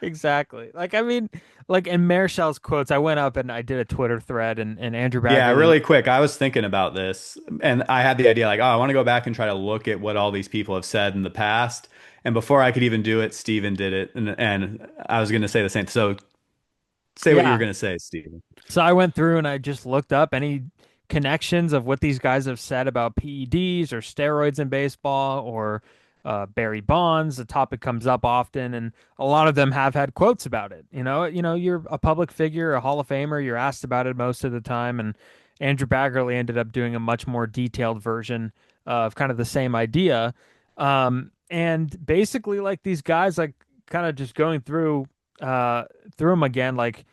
exactly. Like I mean, like in Marshall's quotes, I went up and I did a Twitter thread and Andrew Yeah, Baggerly. really quick. I was thinking about this and I had the idea like, oh, I want to go back and try to look at what all these people have said in the past. And before I could even do it, Steven did it. And I was going to say the same. So say what you were Yeah, going to say, Steven. so I went through and I just looked up any connections of what these guys have said about PEDs or steroids in baseball or Barry Bonds. The topic comes up often, and a lot of them have had quotes about it. You're a public figure, a Hall of Famer. You're asked about it most of the time, and Andrew Baggerly ended up doing a much more detailed version of kind of the same idea. And basically, like these guys, like kind of just going through them again, like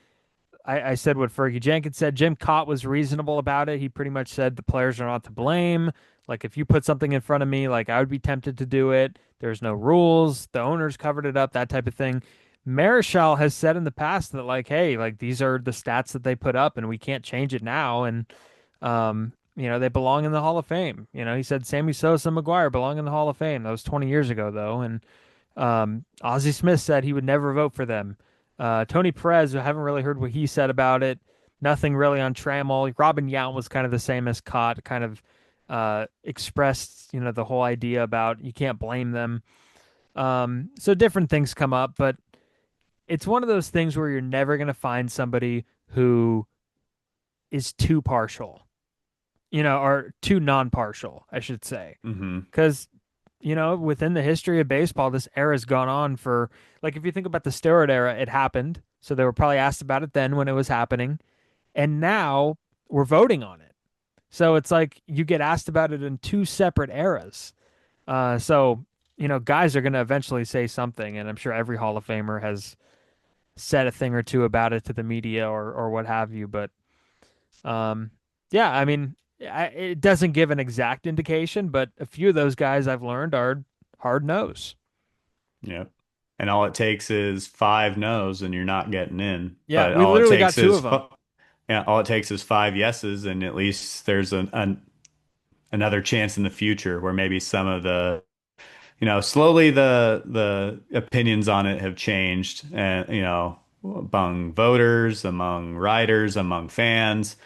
I said what Fergie Jenkins said. Jim Cott was reasonable about it. He pretty much said the players are not to blame. Like if you put something in front of me, like I would be tempted to do it. There's no rules. The owners covered it up, that type of thing. Marichal has said in the past that like, hey, like these are the stats that they put up, and we can't change it now. And they belong in the Hall of Fame. He said Sammy Sosa and McGuire belong in the Hall of Fame. That was 20 years ago though, and Ozzie Smith said he would never vote for them. Tony Perez, I haven't really heard what he said about it. Nothing really on Trammell. Robin Yount was kind of the same as Cott, kind of expressed, the whole idea about you can't blame them. So different things come up, but it's one of those things where you're never going to find somebody who is too partial, or too non-partial, I should say. Hmm. Because within the history of baseball, this era's gone on for, like, if you think about the steroid era, it happened. So they were probably asked about it then when it was happening. And now we're voting on it. So it's like you get asked about it in two separate eras. So guys are going to eventually say something. And I'm sure every Hall of Famer has said a thing or two about it to the media or what have you. But um, yeah, I mean, it doesn't give an exact indication, but a few of those guys I've learned are hard nose. Yeah. And all it takes is five no's and you're not getting in. Yeah, But we literally got two of them. all it takes is five yeses and at least there's another chance in the future where maybe some of the slowly the opinions on it have changed and among voters, among writers, among fans.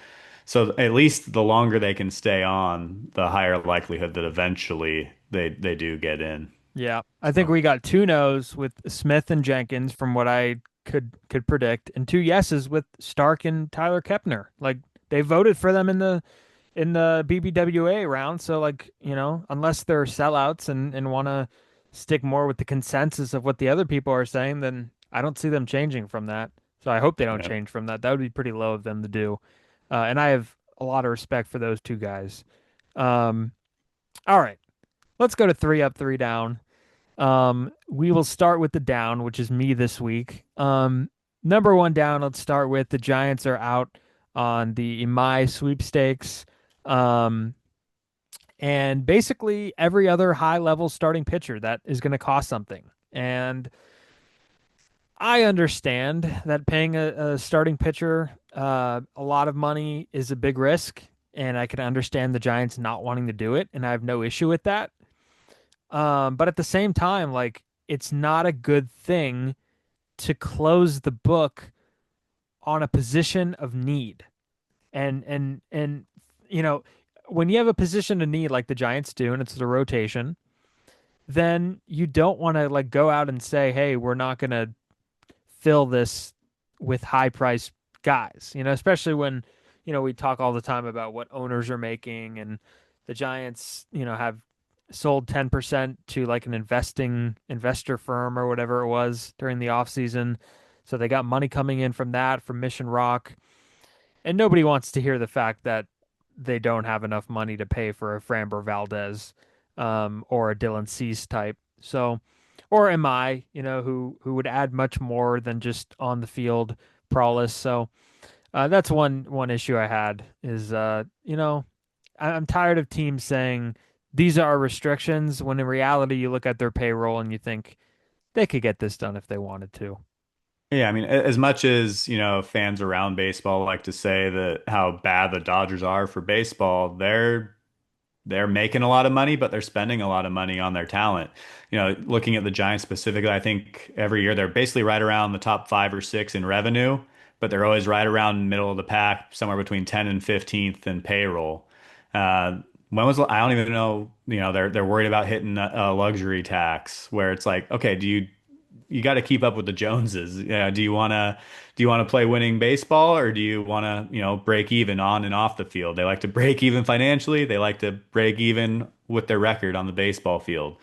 So at least the longer they can stay on, the higher likelihood that eventually they do get in. Yeah, I think So we got two no's with Smith and Jenkins from what I could predict, and two yeses with Stark and Tyler Kepner. Like they voted for them in the BBWA round, so like unless they're sellouts and want to stick more with the consensus of what the other people are saying, then I don't see them changing from that. So I hope they don't yeah. change from that. That would be pretty low of them to do, and I have a lot of respect for those two guys. Um, all right, let's go to three up, three down. We will start with the down, which is me this week. Number one down, let's start with the Giants are out on the Imai sweepstakes. Um, and basically every other high level starting pitcher that is going to cost something. And I understand that paying a starting pitcher a lot of money is a big risk, and I can understand the Giants not wanting to do it, and I have no issue with that. But at the same time, like it's not a good thing to close the book on a position of need. And you know, when you have a position of need like the Giants do, and it's the rotation, then you don't want to like go out and say, "Hey, we're not going to fill this with high price guys." Especially when we talk all the time about what owners are making, and the Giants have sold 10% to like an investor firm or whatever it was during the offseason. So they got money coming in from that, from Mission Rock. And nobody wants to hear the fact that they don't have enough money to pay for a Framber Valdez or a Dylan Cease type. So, or am I, who would add much more than just on the field prowess. So that's one issue I had is, I'm tired of teams saying these are our restrictions when in reality you look at their payroll and you think they could get this done if they wanted to. Yeah, I mean, as much as, fans around baseball like to say that how bad the Dodgers are for baseball, they're making a lot of money, but they're spending a lot of money on their talent. Looking at the Giants specifically, I think every year they're basically right around the top 5 or 6 in revenue, but they're always right around middle of the pack, somewhere between 10 and 15th in payroll. When was I don't even know, they're worried about hitting a luxury tax where it's like, okay, you got to keep up with the Joneses. Do you want to play winning baseball, or do you want to, break even on and off the field? They like to break even financially. They like to break even with their record on the baseball field.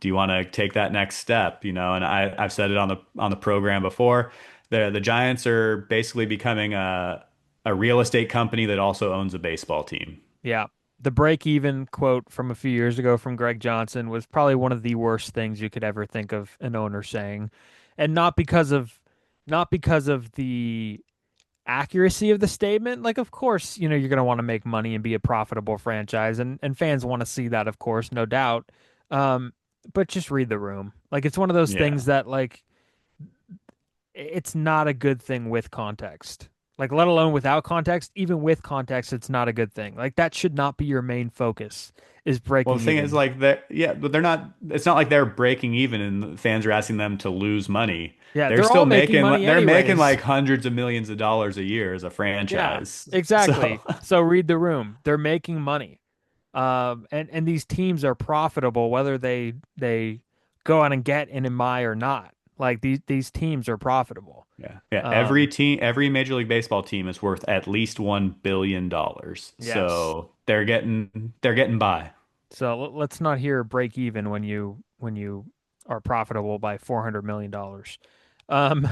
Do you want to take that next step? And I've said it on the program before. The Giants are basically becoming a real estate company that also owns a baseball team. Yeah. The break even quote from a few years ago from Greg Johnson was probably one of the worst things you could ever think of an owner saying. And not because of the accuracy of the statement. Like of course, you're going to want to make money and be a profitable franchise, and fans want to see that, of course, no doubt. Um but just read the room. Like it's one of those Yeah. things that like it's not a good thing with context. Like, let alone without context, even with context, it's not a good thing. Like, that should not be your main focus, is Well, breaking the thing is, even. like that, yeah, but they're not. It's not like they're breaking even, and the fans are asking them to lose money. Yeah, They're they're still all making making. money They're making anyways. like hundreds of millions of dollars a year as a Yeah, franchise. So, exactly. So read the room. They're making money. And these teams are profitable whether they go out and get an MI or not. Like these teams are profitable. yeah, yeah. Every Um, team, every Major League Baseball team is worth at least $1 billion. yes. So they're getting by. So let's not hear break even when you are profitable by $400 million. Um,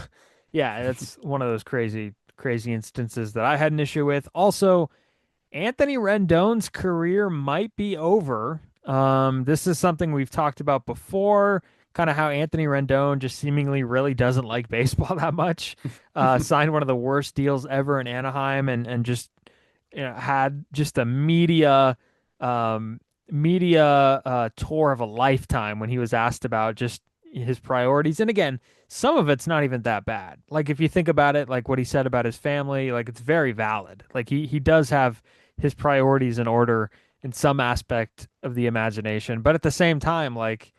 yeah, that's one of those crazy instances that I had an issue with. Also, Anthony Rendon's career might be over. This is something we've talked about before, kind of how Anthony Rendon just seemingly really doesn't like baseball that much. Signed one of the worst deals ever in Anaheim, and just had just a um, media tour of a lifetime when he was asked about just his priorities. And again, some of it's not even that bad. Like if you think about it, like what he said about his family, like it's very valid. Like he does have his priorities in order in some aspect of the imagination, but at the same time, like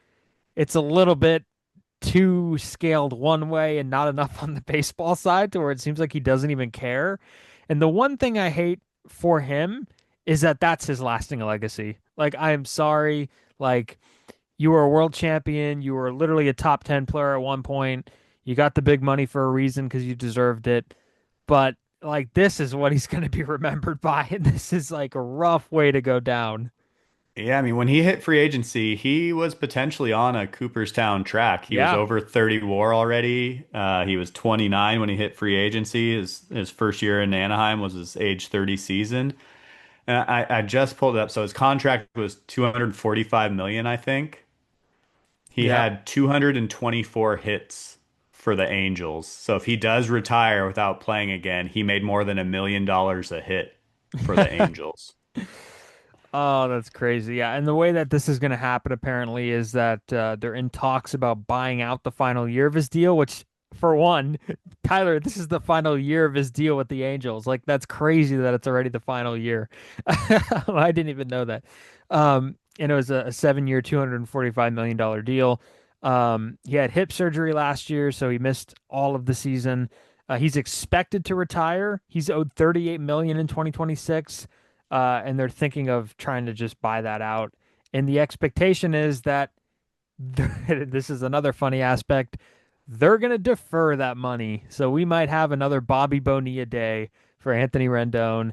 it's a little bit too scaled one way and not enough on the baseball side to where it seems like he doesn't even care. And the one thing I hate for him is that that's his lasting legacy. Like, I am sorry. Like, you were a world champion. You were literally a top 10 player at one point. You got the big money for a reason because you deserved it. But, like, this is what he's going to be remembered by. And this is like a rough way to go down. Yeah, I mean, when he hit free agency, he was potentially on a Cooperstown track. He was Yeah. over 30 WAR already. He was 29 when he hit free agency. His first year in Anaheim was his age 30 season. And I just pulled it up. So his contract was 245 million, I think. He Yeah. had 224 hits for the Angels. So if he does retire without playing again, he made more than $1 million a hit for the Angels. Oh, that's crazy. Yeah. And the way that this is going to happen apparently is that they're in talks about buying out the final year of his deal, which, for one, Tyler, this is the final year of his deal with the Angels. Like, that's crazy that it's already the final year. I didn't even know that. And it was a 7 year, $245 million deal. He had hip surgery last year, so he missed all of the season. He's expected to retire. He's owed 38 million in 2026, and they're thinking of trying to just buy that out. And the expectation is that this is another funny aspect. They're going to defer that money. So we might have another Bobby Bonilla day for Anthony Rendon.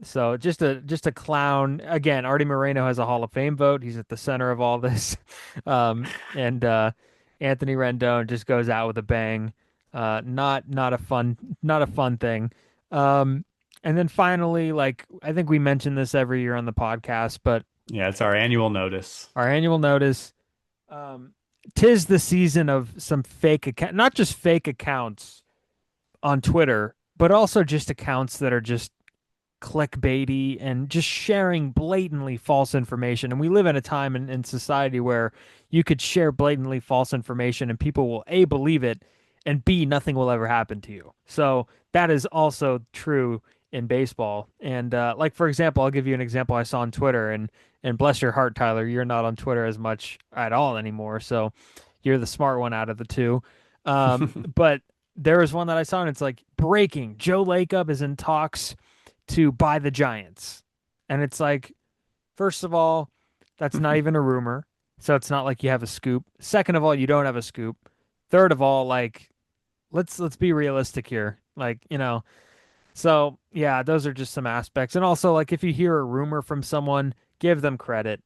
So just a clown. Again, Artie Moreno has a Hall of Fame vote. He's at the center of all this. And Anthony Rendon just goes out with a bang. Not a fun thing. Um, and then finally, like, I think we mention this every year on the podcast, but Yeah, it's our annual notice. our annual notice. Um, 'Tis the season of some fake account, not just fake accounts on Twitter, but also just accounts that are just clickbaity and just sharing blatantly false information. And we live in a time in society where you could share blatantly false information and people will A, believe it, and B, nothing will ever happen to you. So that is also true in baseball. And like, for example, I'll give you an example I saw on Twitter, and bless your heart, Tyler, you're not on Twitter as much at all anymore. So you're the smart one out of the two. But there was one that I saw, and it's like, breaking: Joe Lacob is in talks to buy the Giants. And it's like, first of all, that's not even a rumor. So it's not like you have a scoop. Second of all, you don't have a scoop. Third of all, like, let's be realistic here. Like, so yeah, those are just some aspects. And also, like, if you hear a rumor from someone, give them credit.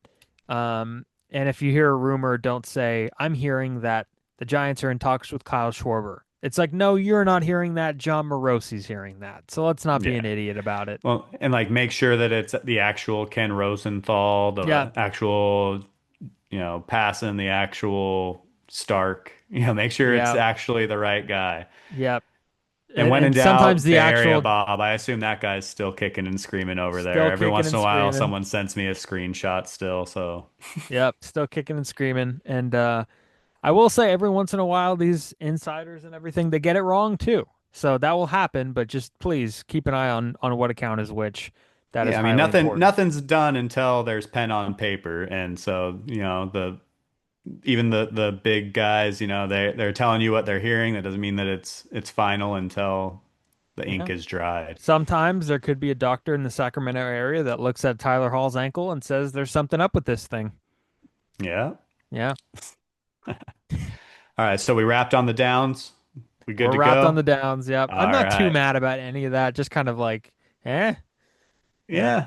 And if you hear a rumor, don't say, I'm hearing that the Giants are in talks with Kyle Schwarber. It's like, no, you're not hearing that. John Morosi's hearing that. So let's not be Yeah. an idiot about it. Well, and like make sure that it's the actual Ken Rosenthal, Yeah. the actual, passing the actual Stark. Make sure it's Yeah. actually the right guy. Yeah. And And, when in and sometimes doubt, the Bay Area actual Bob. I assume that guy's still kicking and screaming over there. still Every kicking once in and a while, screaming. someone sends me a screenshot still. So Yep. Still kicking and screaming. And I will say every once in a while, these insiders and everything, they get it wrong too. So that will happen, but just please keep an eye on what account is which. That is yeah, I mean highly important. nothing's done until there's pen on paper, and so the even the big guys, they're telling you what they're hearing. That doesn't mean that it's final until the ink Yeah. is dried. Sometimes there could be a doctor in the Sacramento area that looks at Tyler Hall's ankle and says there's something up with this thing. Yeah. Yeah. All right, so we wrapped on the downs. We good We're to wrapped on go? the downs. Yep. I'm All not too right. mad about any of that. Just kind of like, eh, yeah.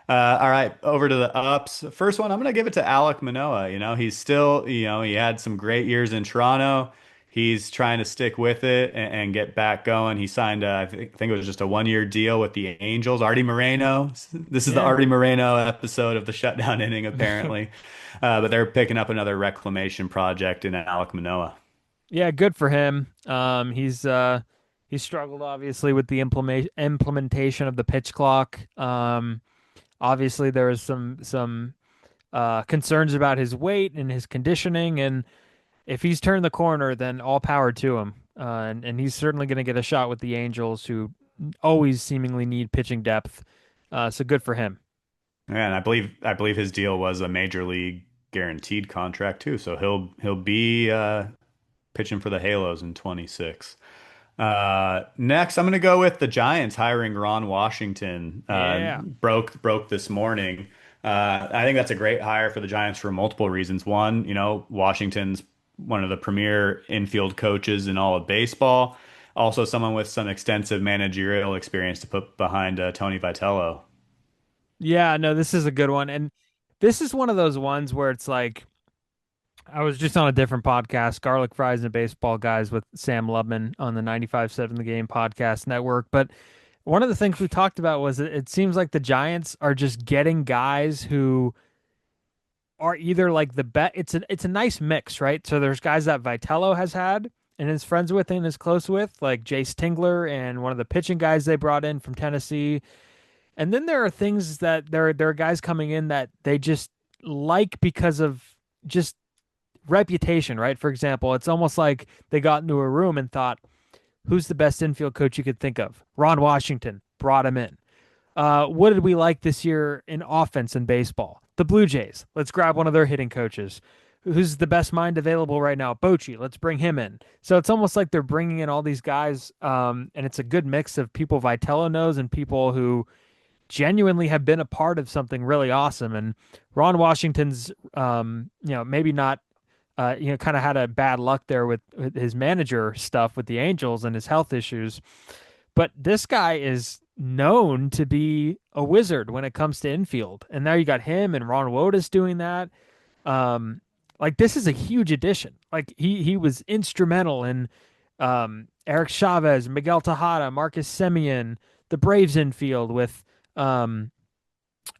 Yeah. All right, over to the ups. First one, I'm going to give it to Alek Manoah. He's still, he had some great years in Toronto. He's trying to stick with it and get back going. He signed, I think it was just a 1 year deal with the Angels. Artie Moreno. This is the Yeah. Artie Moreno episode of the Shutdown Inning, apparently. But they're picking up another reclamation project in Alek Manoah. Yeah, good for him. He's struggled obviously with the implementation of the pitch clock. Obviously there was some concerns about his weight and his conditioning, and if he's turned the corner, then all power to him. And he's certainly going to get a shot with the Angels, who always seemingly need pitching depth. So good for him. Yeah, and I believe his deal was a major league guaranteed contract too, so he'll be pitching for the Halos in 26. Next, I'm going to go with the Giants hiring Ron Washington. Yeah. Broke this morning. I think that's a great hire for the Giants for multiple reasons. One, Washington's one of the premier infield coaches in all of baseball. Also, someone with some extensive managerial experience to put behind Tony Vitello. Yeah, no, this is a good one. And this is one of those ones where it's like I was just on a different podcast, Garlic Fries and Baseball Guys with Sam Lubman on the 95.7 The Game podcast network. But one of the things we talked about was it seems like the Giants are just getting guys who are either like the bet. It's a nice mix, right? So there's guys that Vitello has had and is friends with and is close with, like Jace Tingler and one of the pitching guys they brought in from Tennessee. And then there are things that there are guys coming in that they just like because of just reputation, right? For example, it's almost like they got into a room and thought, who's the best infield coach you could think of? Ron Washington, brought him in. What did we like this year in offense in baseball? The Blue Jays. Let's grab one of their hitting coaches. Who's the best mind available right now? Bochy. Let's bring him in. So it's almost like they're bringing in all these guys, and it's a good mix of people Vitello knows and people who genuinely have been a part of something really awesome. And Ron Washington's, maybe not, kind of had a bad luck there with his manager stuff with the Angels and his health issues. But this guy is known to be a wizard when it comes to infield. And now you got him and Ron Wotus doing that. Like this is a huge addition. Like he was instrumental in Eric Chavez, Miguel Tejada, Marcus Semien, the Braves infield with um,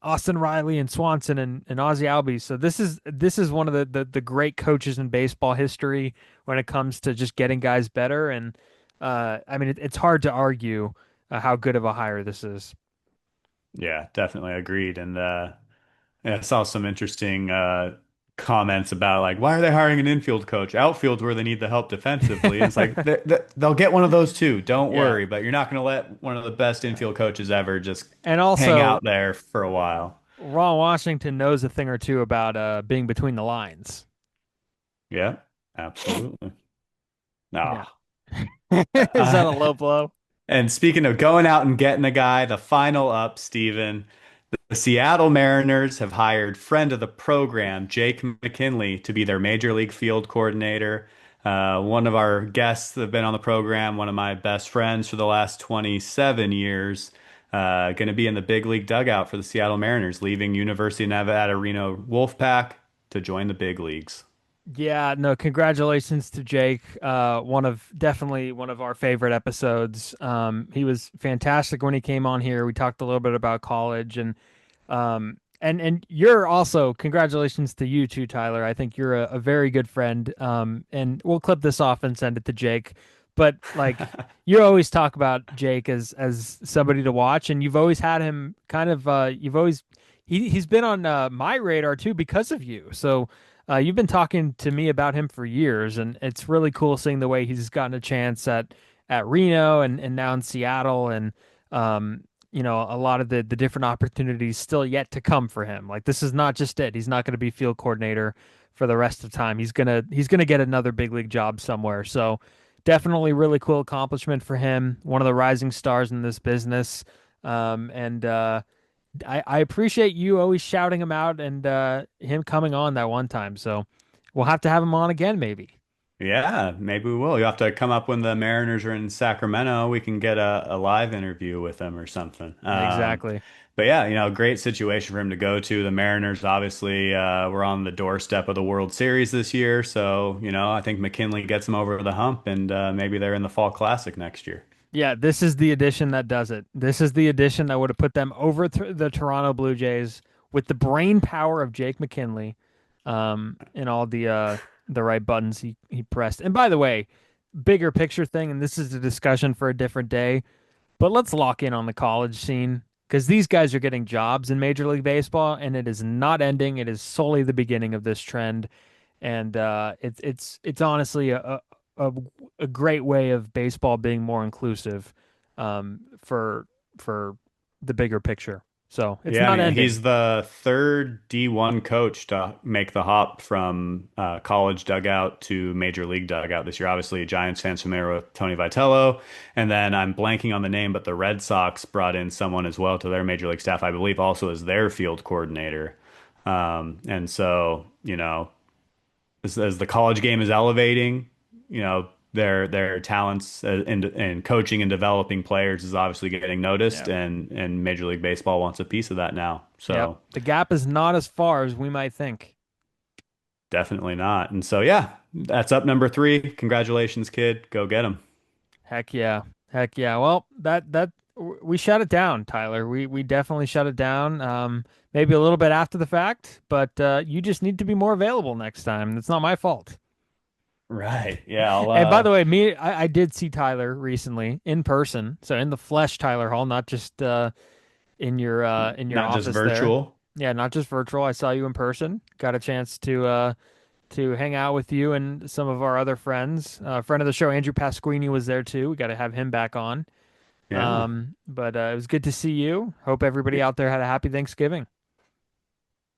Austin Riley and Swanson and Ozzie Albies. So this is one of the great coaches in baseball history when it comes to just getting guys better. And I mean it's hard to argue how good of a hire this is. Yeah, definitely agreed. And yeah, I saw some interesting comments about like why are they hiring an infield coach? Outfield where they need the help defensively. And it's like they'll get one of those too. Don't Yeah. worry. But you're not going to let one of the best infield coaches ever just And hang also out there for a while. Ron Washington knows a thing or two about being between the lines. Yeah, absolutely. Yeah. No. Is that a low blow? And speaking of going out and getting a guy, the final up, Steven. The Seattle Mariners have hired friend of the program, Jake McKinley, to be their major league field coordinator. One of our guests that have been on the program, one of my best friends for the last 27 years, going to be in the big league dugout for the Seattle Mariners, leaving University of Nevada, Reno Wolfpack to join the big leagues. Yeah, no, congratulations to Jake. Definitely one of our favorite episodes. He was fantastic when he came on here. We talked a little bit about college and you're also congratulations to you too, Tyler. I think you're a very good friend. And we'll clip this off and send it to Jake. But like you always talk about Jake as somebody to watch, and you've always had him kind of you've always he's been on my radar too because of you. So you've been talking to me about him for years, and it's really cool seeing the way he's gotten a chance at Reno and now in Seattle, and a lot of the different opportunities still yet to come for him. Like this is not just it. He's not going to be field coordinator for the rest of the time. He's gonna get another big league job somewhere. So definitely really cool accomplishment for him. One of the rising stars in this business. And I appreciate you always shouting him out and him coming on that one time. So we'll have to have him on again, maybe. Yeah, maybe we will. You have to come up when the Mariners are in Sacramento. We can get a live interview with them or something. Exactly. But yeah, great situation for him to go to. The Mariners obviously were on the doorstep of the World Series this year, so I think McKinley gets them over the hump, and maybe they're in the Fall Classic next year. Yeah, this is the addition that does it. This is the addition that would have put them over the Toronto Blue Jays with the brain power of Jake McKinley, and all the right buttons he pressed. And by the way, bigger picture thing, and this is a discussion for a different day, but let's lock in on the college scene because these guys are getting jobs in Major League Baseball, and it is not ending. It is solely the beginning of this trend, and it's honestly a a great way of baseball being more inclusive, for the bigger picture. So it's Yeah, I not mean, ending. he's the third D1 coach to make the hop from college dugout to major league dugout this year. Obviously, Giants fans familiar with Tony Vitello. And then I'm blanking on the name, but the Red Sox brought in someone as well to their major league staff, I believe also as their field coordinator. And so, as the college game is elevating, their talents in coaching and developing players is obviously getting noticed, Yeah. and Major League Baseball wants a piece of that now. Yep. So The gap is not as far as we might think. definitely not. And so yeah, that's up number three. Congratulations, kid. Go get him. Heck yeah. Heck yeah. Well, we shut it down, Tyler. We definitely shut it down. Maybe a little bit after the fact, but you just need to be more available next time. It's not my fault. Right. Yeah. And by the way, I did see Tyler recently in person, so in the flesh, Tyler Hall, not just in your Not just office there. virtual. Yeah, not just virtual. I saw you in person. Got a chance to hang out with you and some of our other friends. Friend of the show, Andrew Pasquini, was there too. We got to have him back on. Yeah. But it was good to see you. Hope everybody out there had a happy Thanksgiving.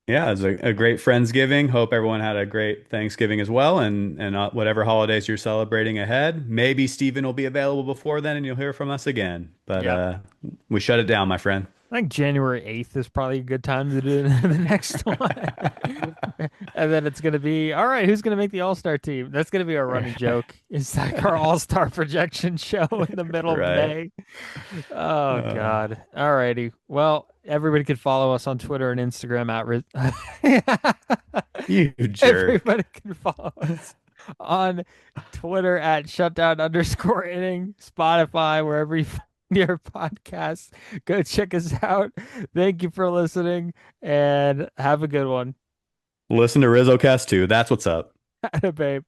Yeah, it was a great Friendsgiving. Hope everyone had a great Thanksgiving as well, and whatever holidays you're celebrating ahead. Maybe Steven will be available before then, and you'll hear from us again. But Yep. we shut it down, my friend. I think January 8th is probably a good time to do the next one. And then it's going to be, all right, who's going to make the All-Star team? That's going to be our running joke. It's like our All-Star projection show in the middle of Right. May. Oh, Uh, God. All righty. Well, everybody can follow us on Twitter and Instagram at you jerk. Everybody can follow us on Twitter at shutdown_inning, Spotify, wherever you find your podcasts. Go check us out. Thank you for listening and have a good one. Listen to Rizzocast too. That's what's up. Babe.